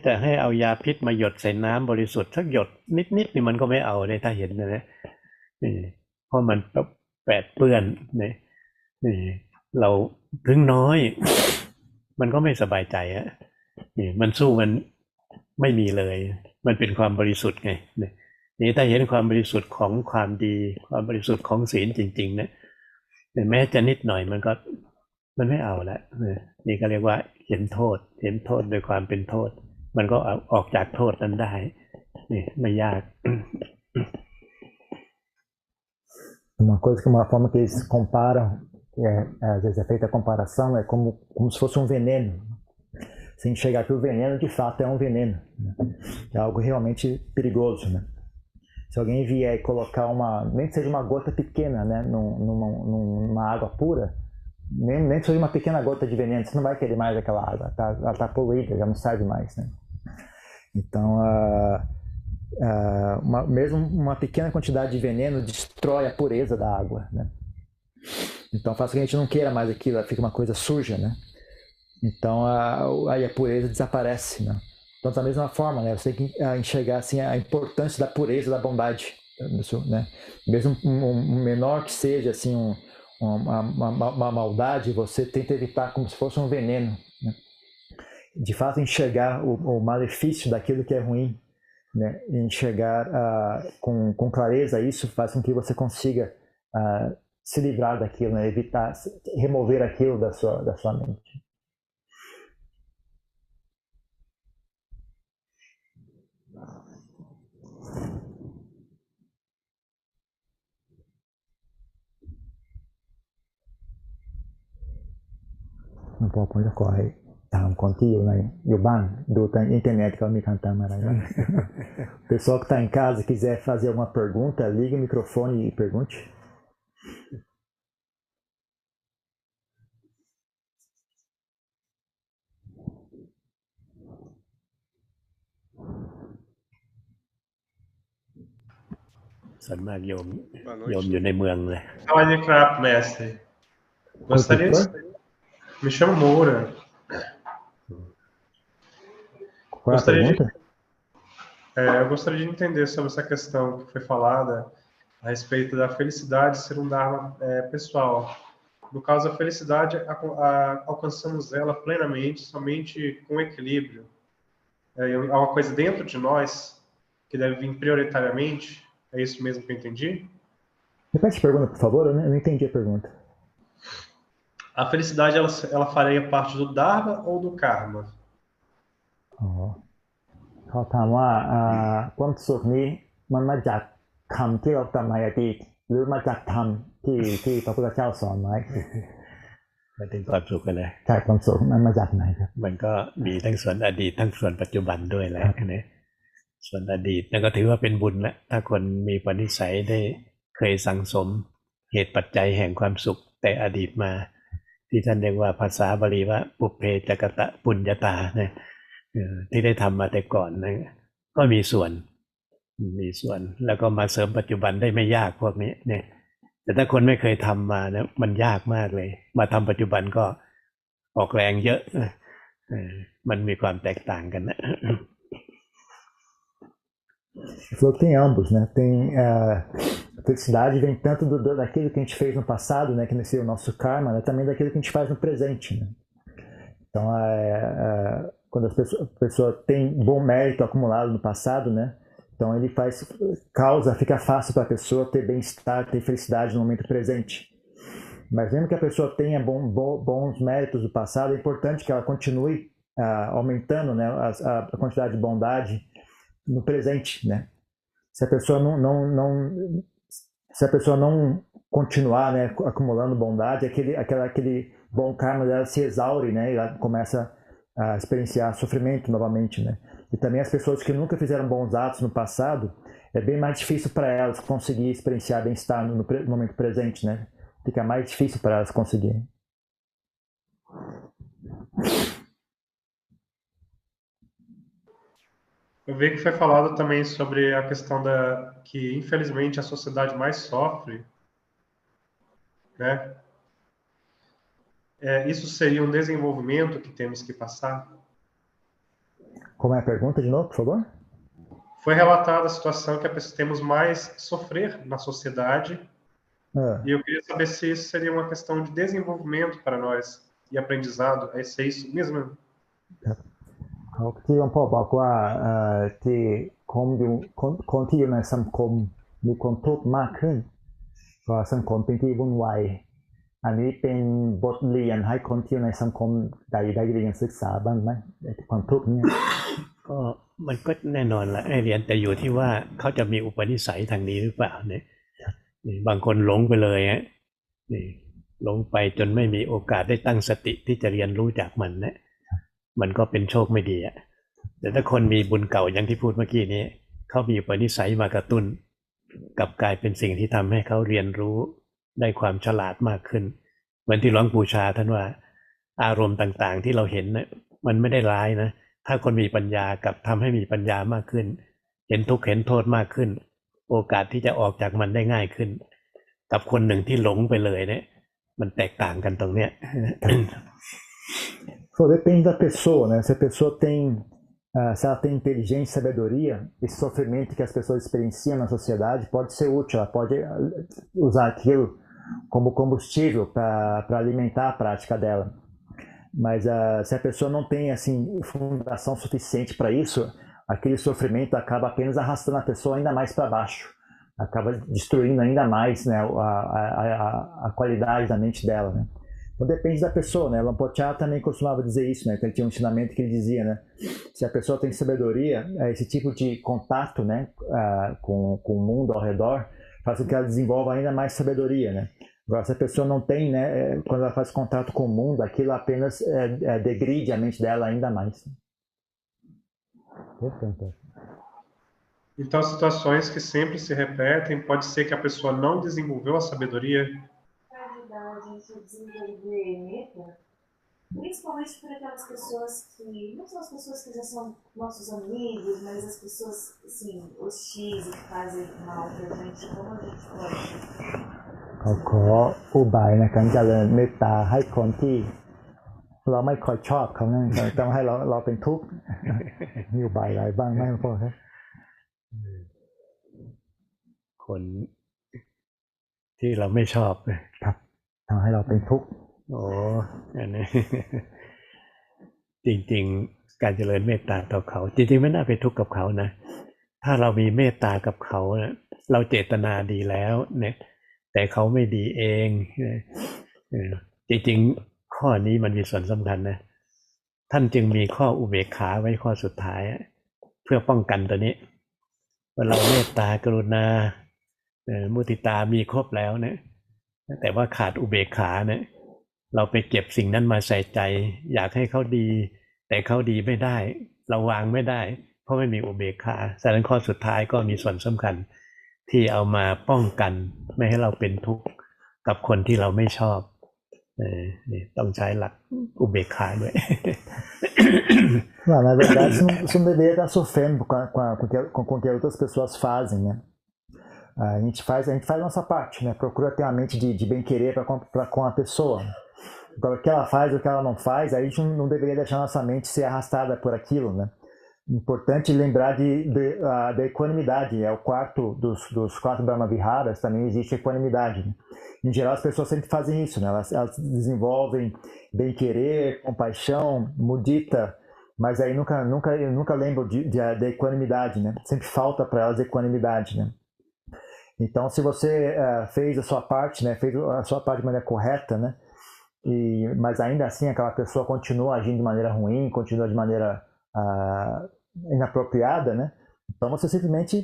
แต่ให้เอายาพิษมาหยดใส่น้ำบริสุทธิ์สักหยดนิดนี่มันก็ไม่เอาเลยถ้าเห็นนะนี่เพราะมันแปดเปื้อนนี่เราถึงน้อย มันก็ไม่สบายใจอะนี่มันสู้มันไม่มีเลย มันเป็นความบริสุทธิ์ไงนี่ถ้าเห็นความบริสุทธิ์ของความดีความบริสุทธิ์ของศีลจริงๆเนี่ยแม้จะนิดหน่อยมันไม่เอาละนี่ก็เรียกว่าเห็นโทษโดยความเป็นโทษ มันก็ออกจากโทษนั้นได้นี่ไม่ยาก Uma forma que eles comparam, às vezes é feita a comparação, é como se fosse um veneno. Se enxergar que o veneno de fato é um veneno, né? É algo realmente perigoso, né? Se alguém vier e colocar nem que seja uma gota pequena, né, numa água pura, nem que seja uma pequena gota de veneno, você não vai querer mais aquela água, ela está poluída, já não serve mais, né? Então, mesmo uma pequena quantidade de veneno destrói a pureza da água, né? Então faz com que a gente não queira mais aquilo, fica uma coisa suja, né? Então aí a pureza desaparece, né? Então da mesma forma, né? Você tem que enxergar assim a importância da pureza, da bondade, né? Mesmo um menor que seja assim uma maldade, você tenta evitar como se fosse um veneno, né? De fato enxergar o malefício daquilo que é ruim, né? Enxergar com clareza isso faz com que você consiga se livrar daquilo, né? Evitar, remover aquilo da sua mente. Não pode correr. ถามคนที่อยู่บ้านดูทางอินเทอร์เน็ตเขามีคำถามอะไรบ้าง O pessoal que está em casa quiser fazer alguma pergunta, ligue o microfone e pergunte. ส่วนมากโยมอยู่ในเมืองเลย Olha, Crap, mestre. Gostaria de... Me chamo Moura. Qual é a pergunta? Eu gostaria de entender sobre essa questão que foi falada a respeito da felicidade ser um dharma pessoal. No caso, a felicidade, alcançamos ela plenamente, somente com equilíbrio. É uma coisa dentro de nós que deve vir prioritariamente. É isso mesmo que eu entendi? Repete a pergunta, por favor. Eu não entendi a pergunta. A felicidade, ela faria parte do dharma ou do karma? เขาถามว่าความสุขนี้มันมาจากคำที่เราทำในอดีตหรือมาจากธรรมที่พระพุทธเจ้าสอนไว้ มันถึงความสุขกันเลย ใช่ความสุขมันมาจากไหนครับ มันก็มีทั้งส่วนอดีตทั้งส่วนปัจจุบันด้วยแหละนะส่วนอดีตนั่นก็ถือว่าเป็นบุญแล้วถ้าคนมีปณิสัยได้เคยสั่งสมเหตุปัจจัยแห่งความสุขแต่อดีตมาที่ท่านเรียกว่าภาษาบาลีว่าปุพเพจักตะปุญญาตานะที่ได้ทำมาแต่ก่อนนะก็มีส่วนแล้วก็มาเสริมปัจจุบันได้ไม่ยากพวกนี้เนี่ยแต่ถ้าคนไม่เคยทำมานะมันยากมากเลยมาทำปัจจุบันก็ออกแรงเยอะมันมีความแตกต่างกันนะ Ele falou que tem ambos, né? Tem a felicidade vem tanto daquilo que a gente fez no passado, né? Que nesse o nosso karma, né? Também daquilo que a gente faz no presente, né? Então, quando a pessoa tem bom mérito acumulado no passado, né? Então ele fica fácil para a pessoa ter bem-estar, ter felicidade no momento presente. Mas mesmo que a pessoa tenha bons méritos do passado, é importante que ela continue aumentando, né? A quantidade de bondade no presente, né? Se a pessoa não continuar, né, acumulando bondade, aquele bom karma dela se exaure, né? E ela começa a experienciar sofrimento novamente, né? E também as pessoas que nunca fizeram bons atos no passado, é bem mais difícil para elas conseguir experienciar bem-estar no momento presente, né? Fica mais difícil para elas conseguirem. Eu vi que foi falado também sobre a questão que, infelizmente, a sociedade mais sofre, né? Isso seria um desenvolvimento que temos que passar? Como é a pergunta de novo, por favor? Foi relatada a situação que temos mais sofrer na sociedade, e eu queria saber se isso seria uma questão de desenvolvimento para nós e aprendizado. É isso mesmo? เขาที่หลวงพ่อบอกว่าที่คนที่อยู่ในสังคมมีคนทุกข์มากขึ้นเพราะสังคมเป็นที่วุ่นวายอันนี้เป็นบทเรียนให้คนที่อยู่ในสังคมได้เรียนศึกษาบ้างไหมความทุกข์เนี่ย ก็มันก็แน่นอนละให้เรียนแต่อยู่ที่ว่าเขาจะมีอุปนิสัยทางนี้หรือเปล่าเนี่ยนี่บางคนหลงไปเลยฮะนี่หลงไปจนไม่มีโอกาสได้ตั้งสติที่จะเรียนรู้จากมันเนี่ยมันก็เป็นโชคไม่ดีอ่ะแต่ถ้าคนมีบุญเก่าอย่างที่พูดเมื่อกี้นี้เขามีอุปนิสัยมากระตุ้นกลับกลายเป็นสิ่งที่ทำให้เขาเรียนรู้ได้ความฉลาดมากขึ้นเหมือนที่หลวงปู่ชาท่านว่าอารมณ์ต่างๆที่เราเห็นนะมันไม่ได้ร้ายนะถ้าคนมีปัญญากับทำให้มีปัญญามากขึ้นเห็นทุกข์เห็นโทษมากขึ้นโอกาสที่จะออกจากมันได้ง่ายขึ้นกับคนหนึ่งที่หลงไปเลยเนี่ยมันแตกต่างกันตรงเนี้ย Depende da pessoa, né? Se a pessoa tem, se ela tem inteligência e sabedoria, esse sofrimento que as pessoas experienciam na sociedade pode ser útil, ela pode usar aquilo como combustível para alimentar a prática dela. Mas se a pessoa não tem assim fundação suficiente para isso, aquele sofrimento acaba apenas arrastando a pessoa ainda mais para baixo, acaba destruindo ainda mais, né, a qualidade da mente dela, né? Então depende da pessoa, né? Lampochá também costumava dizer isso, né? Que ele tinha um ensinamento que ele dizia, né? Se a pessoa tem sabedoria, esse tipo de contato, né, com o mundo ao redor faz com que ela desenvolva ainda mais sabedoria, né? Agora, se a pessoa não tem, né, quando ela faz contato com o mundo, aquilo apenas degride a mente dela ainda mais. Então, situações que sempre se repetem, pode ser que a pessoa não desenvolveu a sabedoria. Para ajudar a gente a desenvolver meta, principalmente para aquelas pessoas que, não são as pessoas que já são nossos amigos, mas as pessoas, assim, hostis e que fazem mal para a gente, como a gente pode? เขาขออุบายในการเจริญเมตตาให้คนที่เราไม่ค่อยชอบเขานั่นต้องให้เราเป็นทุกข์ มีอุบายอะไรบ้างไหมพ่อครับ คนที่เราไม่ชอบครับทำให้เราเป็นทุกข์ โอ้อันนี้ จริงๆการเจริญเมตตาต่อเขาจริงๆไม่น่าเป็นทุกข์กับเขานะถ้าเรามีเมตตากับเขานะเราเจตนาดีแล้วเนี่ยแต่เขาไม่ดีเองจริงๆข้อนี้มันมีส่วนสำคัญนะท่านจึงมีข้ออุเบกขาไว้ข้อสุดท้ายเพื่อป้องกันตัวนี้ว่าเราเมตตากรุณามุทิตามีครบแล้วเนี่ยแต่ว่าขาดอุเบกขาเนี่ยเราไปเก็บสิ่งนั้นมาใส่ใจอยากให้เขาดีแต่เขาดีไม่ได้เราวางไม่ได้เพราะไม่มีอุเบกขาฉะนั้นข้อสุดท้ายก็มีส่วนสำคัญที่เอามาป้องกันไม่ให้เราเป็นทุกข์กับคนที่เราไม่ชอบนี่ต้องใช้หลักอุเบกขาด้วย Não, na verdade, você não deveria estar sofrendo com o que outras pessoas fazem, né? A gente faz a nossa parte, né? Procura ter uma mente de bem-querer com a pessoa. Agora, o que ela faz, o que ela não faz, a gente não deveria deixar nossa mente ser arrastada por aquilo, né? Importante lembrar da equanimidade. É o quarto dos 4 Brahma-viharas, também existe equanimidade. Né? Em geral, as pessoas sempre fazem isso, né? Elas desenvolvem bem-querer, compaixão, mudita, mas aí nunca lembram da equanimidade, né? Sempre falta para elas equanimidade, né? Então, se você fez a sua parte, né? Fez a sua parte de maneira correta, né? Mas ainda assim aquela pessoa continua agindo de maneira ruim, continua de maneira inapropriada, né? Então você simplesmente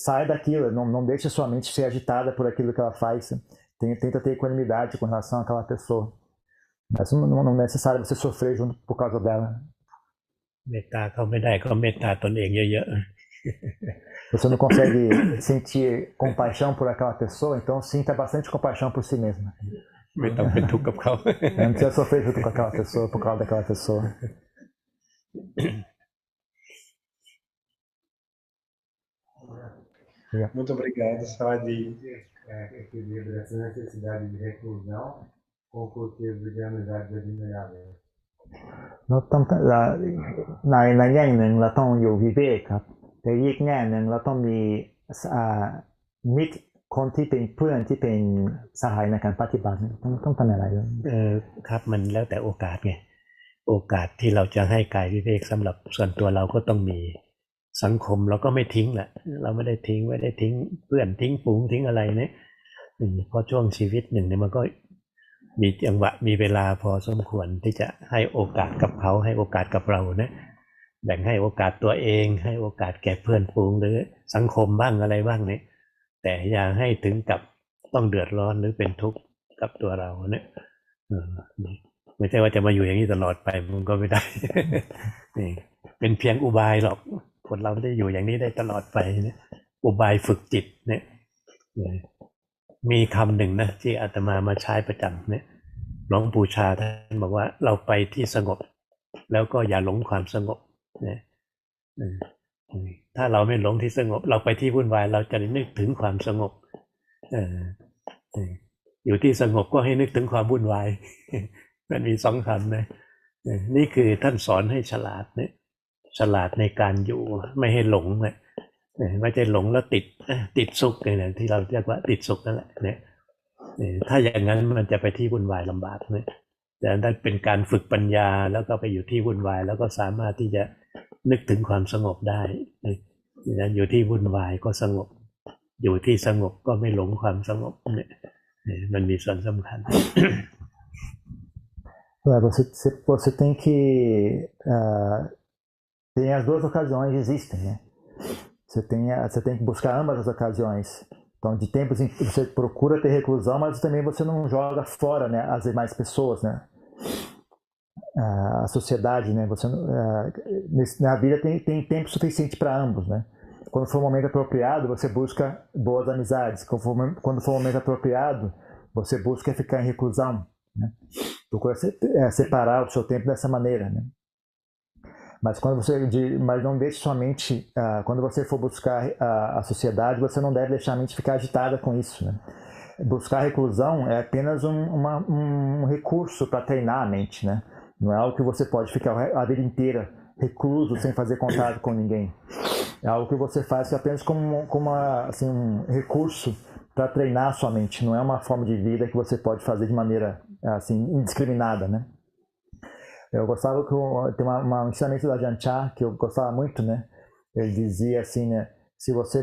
sai daquilo, não deixa sua mente ser agitada por aquilo que ela faz. Tenta ter equanimidade com relação àquela pessoa. Mas não é necessário você sofrer junto por causa dela. เมตตาเขาไม่ได้ก็เมตตาตนเองเยอะ Você não consegue sentir compaixão por aquela pessoa, então sinta bastante compaixão por si mesmo. ๆไม่ต้องเป็นทุกข์กับเขา Não precisa sofrer junto com aquela pessoa por causa daquela pessoa. Muito obrigado, Sadi. Equilibra essa necessidade de reclusão com o cultivo de amizade admirável. เราต้องในแง่หนึ่งเราต้องอยู่วิเวกครับแต่อีกแง่หนึ่งเราต้องมีมิตรคนที่เป็นเพื่อนที่เป็นสหายในการปฏิบัติต้องทำอะไรด้วยครับมันแล้วแต่โอกาสไงโอกาสที่เราจะให้กายวิเวกสำหรับส่วนตัวเราก็ต้องมีสังคมเราก็ไม่ทิ้งแหละเราไม่ได้ทิ้งเพื่อนทิ้งฝูงทิ้งอะไรเนี่ยพอช่วงชีวิตหนึ่งเนี่ยมันก็มีจังหวะมีเวลาพอสมควรที่จะให้โอกาสกับเขาให้โอกาสกับเรานะแบ่งให้โอกาสตัวเองให้โอกาสแก่เพื่อนฝูงหรือสังคมบ้างอะไรบ้างเนี่ยแต่อย่าให้ถึงกับต้องเดือดร้อนหรือเป็นทุกข์กับตัวเราเนี่ยไม่ใช่ว่าจะมาอยู่อย่างนี้ตลอดไปมันก็ไม่ได้ นี่เป็นเพียงอุบายหรอกคนเราไม่ได้อยู่อย่างนี้ได้ตลอดไปเนี่ยอุบายฝึกจิตเนี่ยมีคำหนึ่งนะที่อาตมาใช้ประจำเนี่ยหลวงปู่ชาท่านบอกว่าเราไปที่สงบแล้วก็อย่าหลงความสงบเนี่ยถ้าเราไม่หลงที่สงบเราไปที่วุ่นวายเราจะนึกถึงความสงบอยู่ที่สงบก็ให้นึกถึงความวุ่นวายมันมีสองคำนะนี่คือท่านสอนให้ฉลาดเนี่ยฉลาดในการอยู่ไม่ให้หลงเลยไม่ใช่หลงแล้วติดสุขเนี่ยที่เราเรียกว่าติดสุขนั่นแหละเนี่ยถ้าอย่างนั้นมันจะไปที่วุ่นวายลำบากเนี่ยแต่นั่นเป็นการฝึกปัญญาแล้วก็ไปอยู่ที่วุ่นวายแล้วก็สามารถที่จะนึกถึงความสงบได้อยู่ที่วุ่นวายก็สงบอยู่ที่สงบก็ไม่หลงความสงบเนี่ยมันมีส่วนสำคัญVocê tem que tem as duas ocasiões existem, né? Você tem que buscar ambas as ocasiões. Então, de tempos em que você procura ter reclusão, mas também você não joga fora, né, as demais pessoas, né? A sociedade, né? Você na vida tem tempo suficiente para ambos, né? Quando for o momento apropriado, você busca boas amizades. Quando for o momento apropriado, você busca ficar em reclusão, né? Procura separar o seu tempo dessa maneira, né? Mas não deixe sua mente, quando você for buscar a sociedade, você não deve deixar a mente ficar agitada com isso, né? Buscar reclusão é apenas um recurso para treinar a mente, né? Não é algo que você pode ficar a vida inteira recluso sem fazer contato com ninguém. É algo que você faz apenas como um recurso para treinar a sua mente. Não é uma forma de vida que você pode fazer de maneira assim indiscriminada, né? Eu gostava tem um ensinamento da Ajahn Chah que eu gostava muito, né? Ele dizia assim, né? Se você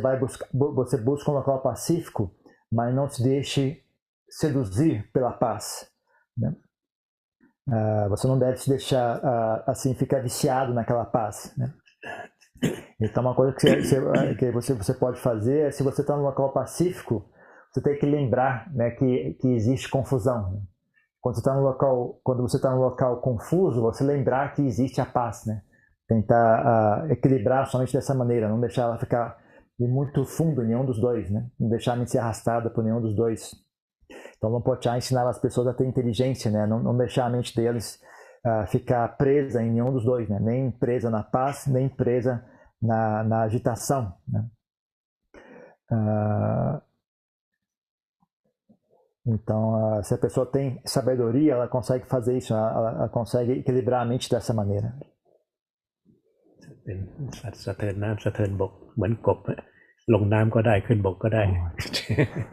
você busca um local pacífico, mas não se deixe seduzir pela paz, né? Você não deve se deixar assim ficar viciado naquela paz, né? Então uma coisa que você pode fazer é, se você está num local pacífico, você tem que lembrar, né, que existe confusão, né? Quando você está num local confuso, você lembrar que existe a paz, né? Tentar equilibrar sua mente dessa maneira, não deixar ela ficar muito fundo em nenhum dos dois, né? Não deixar a mente ser arrastada por nenhum dos dois. Então, Luang Por Chah ensinava as pessoas a ter inteligência, né? Não deixar a mente deles ficar presa em nenhum dos dois, né? Nem presa na paz, nem presa na agitação, né? Então, se a pessoa tem sabedoria, ela consegue fazer isso, ela consegue equilibrar a mente dessa maneira. เป็นสัตว์สะเทินน้ำสะเทินบกเหมือนกบลงน้ำก็ได้ขึ้นบกก็ได้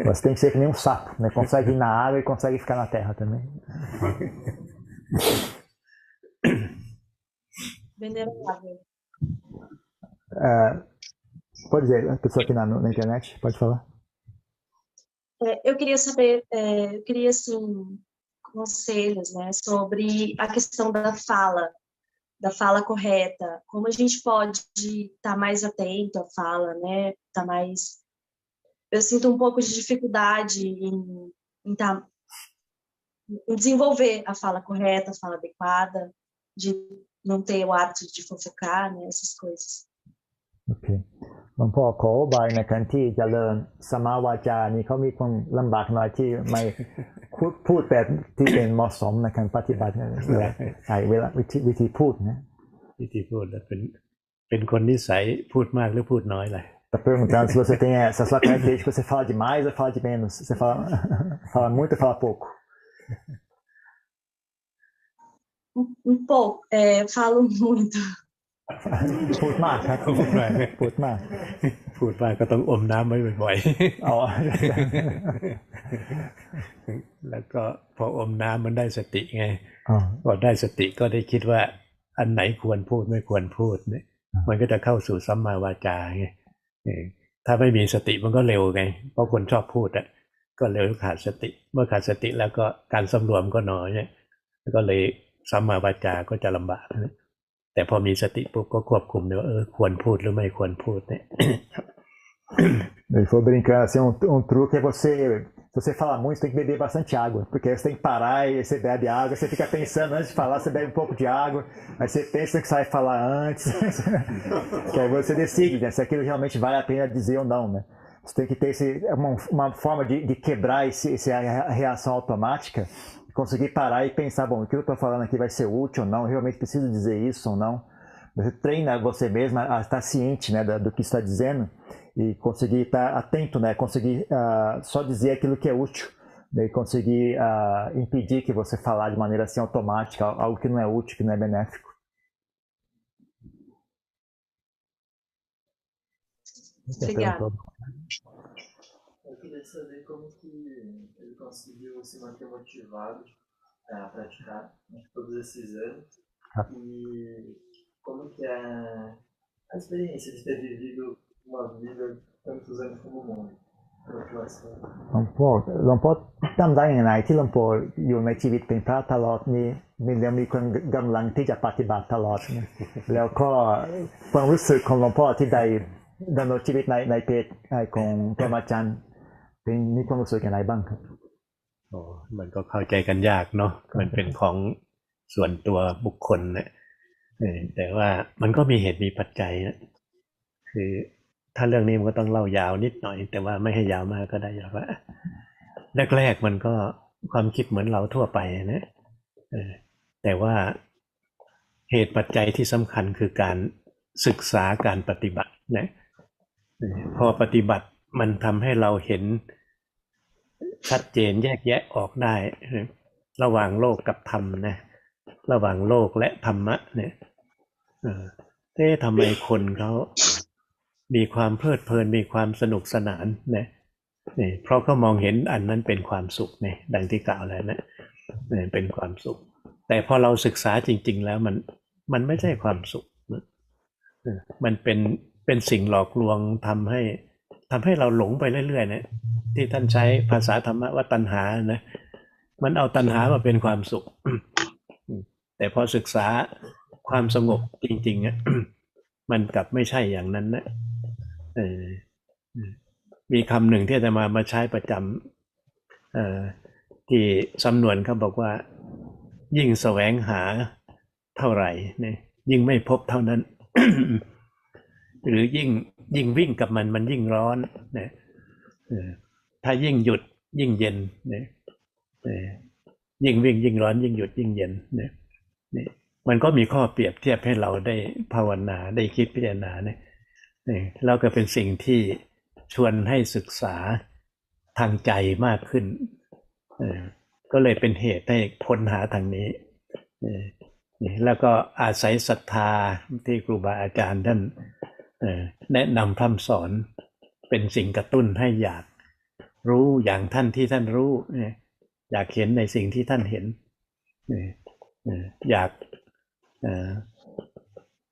Você tem que ser que nem um sapo, né? Consegue ir na água e consegue ficar na terra também. Venerável. Pode dizer, a pessoa aqui na internet, pode falar. Eu queria saber, assim, conselhos, né, sobre a questão da fala correta, como a gente pode estar mais atento à fala, né, eu sinto um pouco de dificuldade em desenvolver a fala correta, a fala adequada, de não ter o hábito de fofocar, né, essas coisas. Ok. หลวงพ่อขออุบายในการที่เจริญสมาวาจานี่เขามีความลำบากหน่อยที่ไม่พูดแบบที่เป็นเหมาะสมในการปฏิบัติเวลาวิธีพูดนะวิธีพูดแล้วเป็นคนนิสัยพูดมากหรือพูดน้อยเลย Está perguntando se você tem essa sua característica, você fala demais ou fala de menos? Você fala muito ou fala pouco? Um pouco, falo muito. พูดมากครับ พูดมาก พูดมาก พูดมากก็ต้องอมน้ำไว้บ่อย อ๋อ ๆ แล้วก็พออมน้ำมันได้สติไง อ๋อ พอได้สติก็ได้คิดว่าอันไหนควรพูดไม่ควรพูดเนี่ย มันก็จะเข้าสู่สัมมาวาจาไงถ้าไม่มีสติมันก็เร็วไง เพราะคนชอบพูดก็เร็วขาดสติ เมื่อขาดสติแล้วก็การสำรวมก็น้อยเนี่ยก็เลยสัมมาวาจาก็จะลำบากนะแต่พอมีสติปุ๊บก็ควบคุมได้ว่าควรพูดหรือไม่ควรพูดเนี่ย Ele foi brincando assim, um truque é se você falar muito, você tem que beber bastante água, porque aí você tem que parar e você bebe água, você fica pensando antes de falar, você bebe um pouco de água, aí você pensa que você vai falar antes, que aí você decide, né, se aquilo realmente vale a pena dizer ou não, né. Você tem que ter uma forma de quebrar a reação automática, conseguir parar e pensar, bom, o que eu estou falando aqui vai ser útil ou não, eu realmente preciso dizer isso ou não. Você treina você mesmo a estar ciente, né, do que está dizendo e conseguir estar atento, né, conseguir só dizer aquilo que é útil, né, e conseguir impedir que você falar de maneira assim automática algo que não é útil, que não é benéfico. Obrigada. Eu queria saber como que ele conseguiu se manter motivado a praticar todos esses anos e como que é a experiência de ter vivido uma vida tantos anos como monge. หลวงพ่อจำได้ยังไงที่หลวงพ่ออยู่ในชีวิตเป็นพระตลอดมีคนกำลังที่จะปฏิบัติตลอดนะแล้วก็ความรู้สึกของหลวงพ่อที่ได้ดำเนินชีวิตในเพศของพระอาจารย์มีความรู้สึกอย่างไรบ้างครับมันก็เข้าใจกันยากเนาะมันเป็นของส่วนตัวบุคคลนะแต่ว่ามันก็มีเหตุมีปัจจัยนะคือถ้าเรื่องนี้มันก็ต้องเล่ายาวนิดหน่อยแต่ว่าไม่ให้ยาวมากก็ได้อย่างว่าแรกๆมันก็ความคิดเหมือนเราทั่วไปนะแต่ว่าเหตุปัจจัยที่สำคัญคือการศึกษาการปฏิบัตินะพอปฏิบัติมันทำให้เราเห็นชัดเจนแยกแยะออกได้ระหว่างโลกกับธรรมนะระหว่างโลกและธรรมะเนี่ยทำไมคนเขามีความเพลิดเพลินมีความสนุกสนานนะเพราะเขามองเห็นอันนั้นเป็นความสุขเนี่ยดังที่กล่าวแล้วนะเป็นความสุขแต่พอเราศึกษาจริงๆแล้วมันไม่ใช่ความสุขมันเป็นสิ่งหลอกลวงทำให้เราหลงไปเรื่อยๆนะที่ท่านใช้ภาษาธรรมะว่าตัณหานะมันเอาตัณหามาเป็นความสุขแต่พอศึกษาความสงบจริงๆมันกลับไม่ใช่อย่างนั้นนะมีคำหนึ่งที่จะมาใช้ประจำที่สำนวนเขาบอกว่ายิ่งแสวงหาเท่าไหร่เนี่ยยิ่งไม่พบเท่านั้น หรือยิ่งวิ่งกับมันยิ่งร้อนเนี่ยถ้ายิ่งหยุดยิ่งเย็นเนี่ยยิ่งวิ่งยิ่งร้อนยิ่งหยุดยิ่งเย็นเนี่ยมันก็มีข้อเปรียบเทียบให้เราได้ภาวนาได้คิดพิจารณาเนี่ยเราก็เป็นสิ่งที่ชวนให้ศึกษาทางใจมากขึ้นก็เลยเป็นเหตุให้ค้นหาทางนี้แล้วก็อาศัยศรัทธาที่ครูบาอาจารย์ท่านแนะนำพร่ำสอนเป็นสิ่งกระตุ้นให้อยากรู้อย่างท่านที่ท่านรู้อยากเห็นในสิ่งที่ท่านเห็นอยาก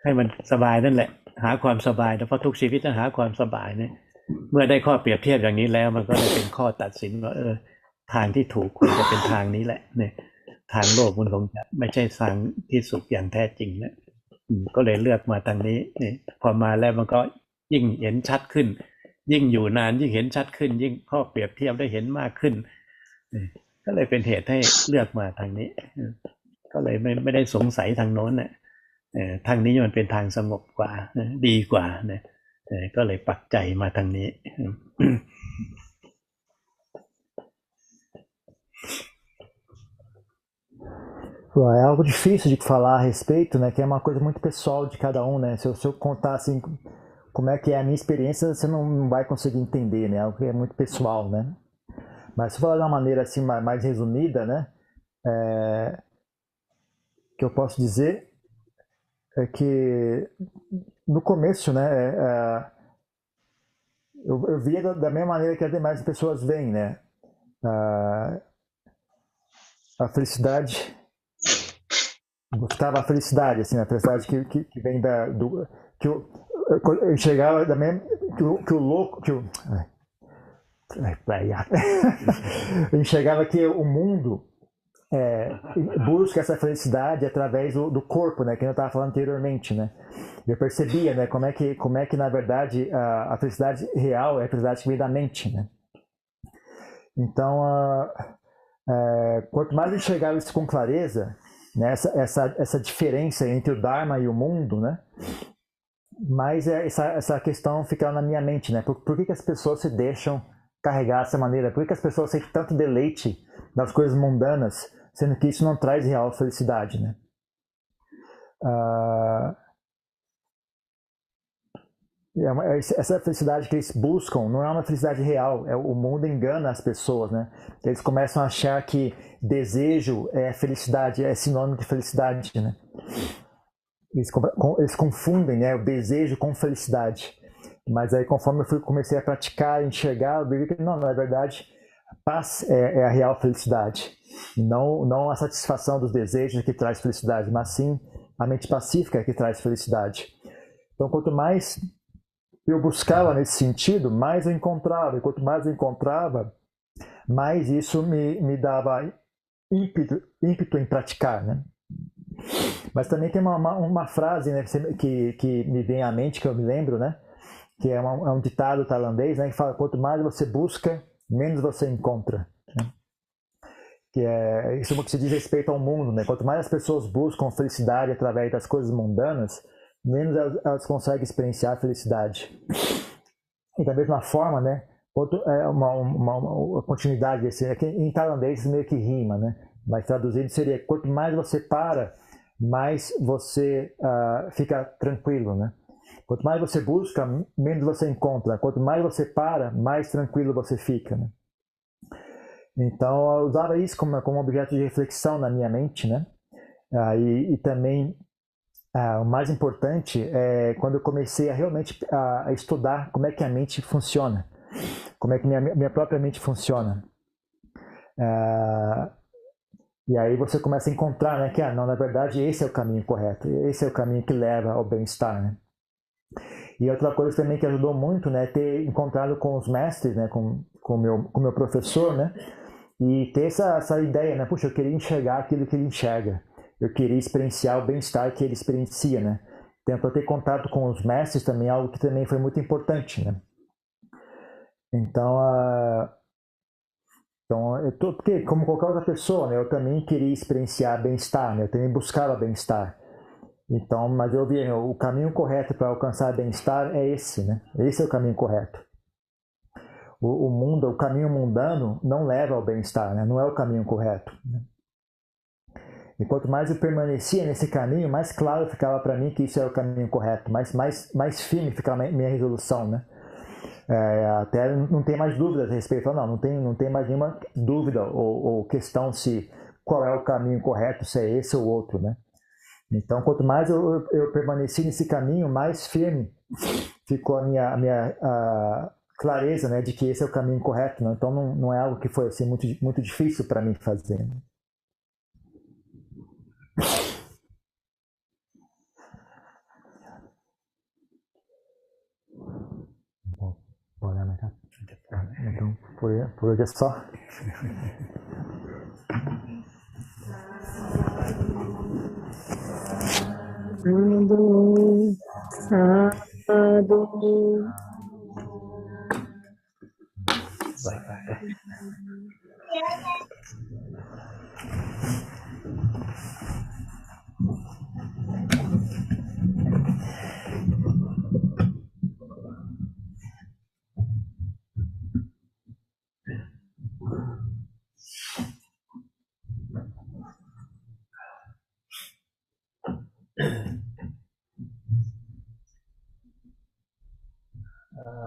ให้มันสบายนั่นแหละหาความสบายเพราะทุกชีวิตต้องหาความสบายเนี่ยเมื่อได้ข้อเปรียบเทียบอย่างนี้แล้วมันก็เลยเป็นข้อตัดสินว่าทางที่ถูกควรจะเป็นทางนี้แหละเนี่ยทางโลกมันคงจะไม่ใช่ทางที่สุขอย่างแท้จริงนะก็เลยเลือกมาทางนี้นี่พอมาแล้วมันก็ยิ่งเห็นชัดขึ้นยิ่งอยู่นานยิ่งเห็นชัดขึ้นยิ่งข้อเปรียบเทียบได้เห็นมากขึ้นก็เลยเป็นเหตุให้เลือกมาทางนี้ก็เลยไม่ได้สงสัยทางโน้นน่ะทางนี้มันเป็นทางสงบกว่าดีกว่านะก็เลยปักใจมาทางนี้ É algo difícil de falar a respeito, né? Que é uma coisa muito pessoal de cada um, né? Se eu contar assim como é que é a minha experiência, você não vai conseguir entender, né? Algo que é muito pessoal, né? Mas se falar de uma maneira assim mais resumida, né? que eu posso dizer é que no começo, né, eu via da mesma maneira que as demais pessoas veem, né? A felicidade, buscava a felicidade, assim, a felicidade que vem que eu enxergava da mesma que o louco, eu enxergava que o mundo busca essa felicidade através do corpo, né, que eu estava falando anteriormente, né? Eu percebia, né, como é que na verdade a felicidade real é a felicidade que vem da mente, né? Então, quanto mais eu enxergava isso com clareza, né, essa diferença entre o Dharma e o mundo, né, mais essa questão ficava na minha mente, né? Por que as pessoas se deixam carregar dessa maneira? Por que as pessoas sentem tanto deleite das coisas mundanas, sendo que isso não traz real felicidade, né? Essa felicidade que eles buscam não é uma felicidade real, o mundo engana as pessoas, né? Eles começam a achar que desejo é felicidade, é sinônimo de felicidade, né? Eles confundem, né, o desejo com felicidade. Mas aí, conforme eu comecei a praticar, enxergar, eu vi que não, na verdade, a paz é a real felicidade. Não a satisfação dos desejos que traz felicidade, mas sim a mente pacífica que traz felicidade. Então, quanto mais eu buscava nesse sentido, mais eu encontrava. E quanto mais eu encontrava, mais isso me dava ímpeto em praticar, né? Mas também tem uma frase, né, que me vem à mente, que eu me lembro, né? Que é um ditado tailandês, né, que fala: quanto mais você busca, menos você encontra. Né? Que é isso que se diz respeito ao mundo, né? Quanto mais as pessoas buscam felicidade através das coisas mundanas, menos elas conseguem experienciar a felicidade. E da mesma forma, né? Uma continuidade desse, aqui em tailandês meio que rima, né? Mas traduzindo seria: quanto mais você para, mais você fica tranquilo, né? Quanto mais você busca, menos você encontra. Quanto mais você para, mais tranquilo você fica, né? Então, eu usava isso como objeto de reflexão na minha mente, né? E também, o mais importante é quando eu comecei a realmente a estudar como é que a mente funciona, como é que minha própria mente funciona. E aí você começa a encontrar, né, que não, na verdade esse é o caminho correto, esse é o caminho que leva ao bem-estar, né? E outra coisa também que ajudou muito, né, ter encontrado com os mestres, né, com meu professor, né, e ter essa ideia, né, puxa, eu queria enxergar aquilo que ele enxerga, eu queria experienciar o bem-estar que ele experiencia, né. Então, ter contato com os mestres também é algo que também foi muito importante, né. Então, porque como qualquer outra pessoa, né, eu também queria experienciar bem-estar, né, eu também buscava bem-estar. Então, mas eu vi, o caminho correto para alcançar bem-estar é esse, né? Esse é o caminho correto. O caminho mundano não leva ao bem-estar, né? Não é o caminho correto. Né? E quanto mais eu permanecia nesse caminho, mais claro ficava para mim que isso é o caminho correto, mais firme ficava a minha resolução, né? Até não tem mais dúvidas a respeito, não tem mais nenhuma dúvida ou questão qual é o caminho correto, se é esse ou outro, né? Então, quanto mais eu permaneci nesse caminho, mais firme ficou a minha clareza, né, de que esse é o caminho correto. Né? Então, não é algo que foi assim, muito, muito difícil para mim fazer. Né? Bom, olha, mas então, por hoje é só. Vai.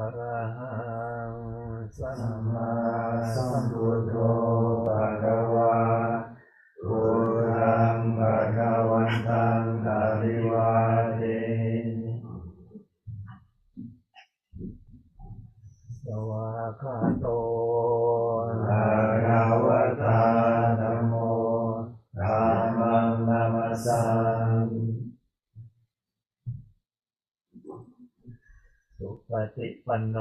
Arahang Samma Sambuddho Bhagava Buddhang Bhagavan ติปันโน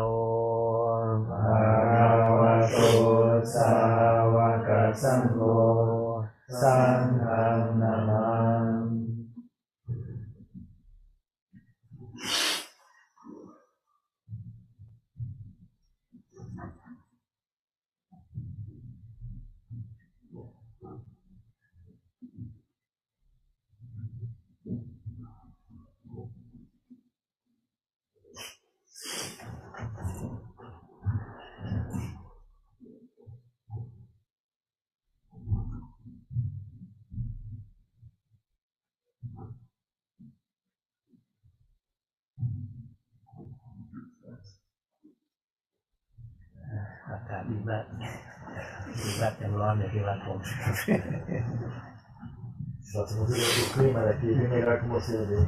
ภะคะวะโตสาวกสังโฆสังฆังนามามิอากาศดีมากยังร้อนอยู่ที่วัดผม Só se você ver o clima daqui, bem melhor que você ali.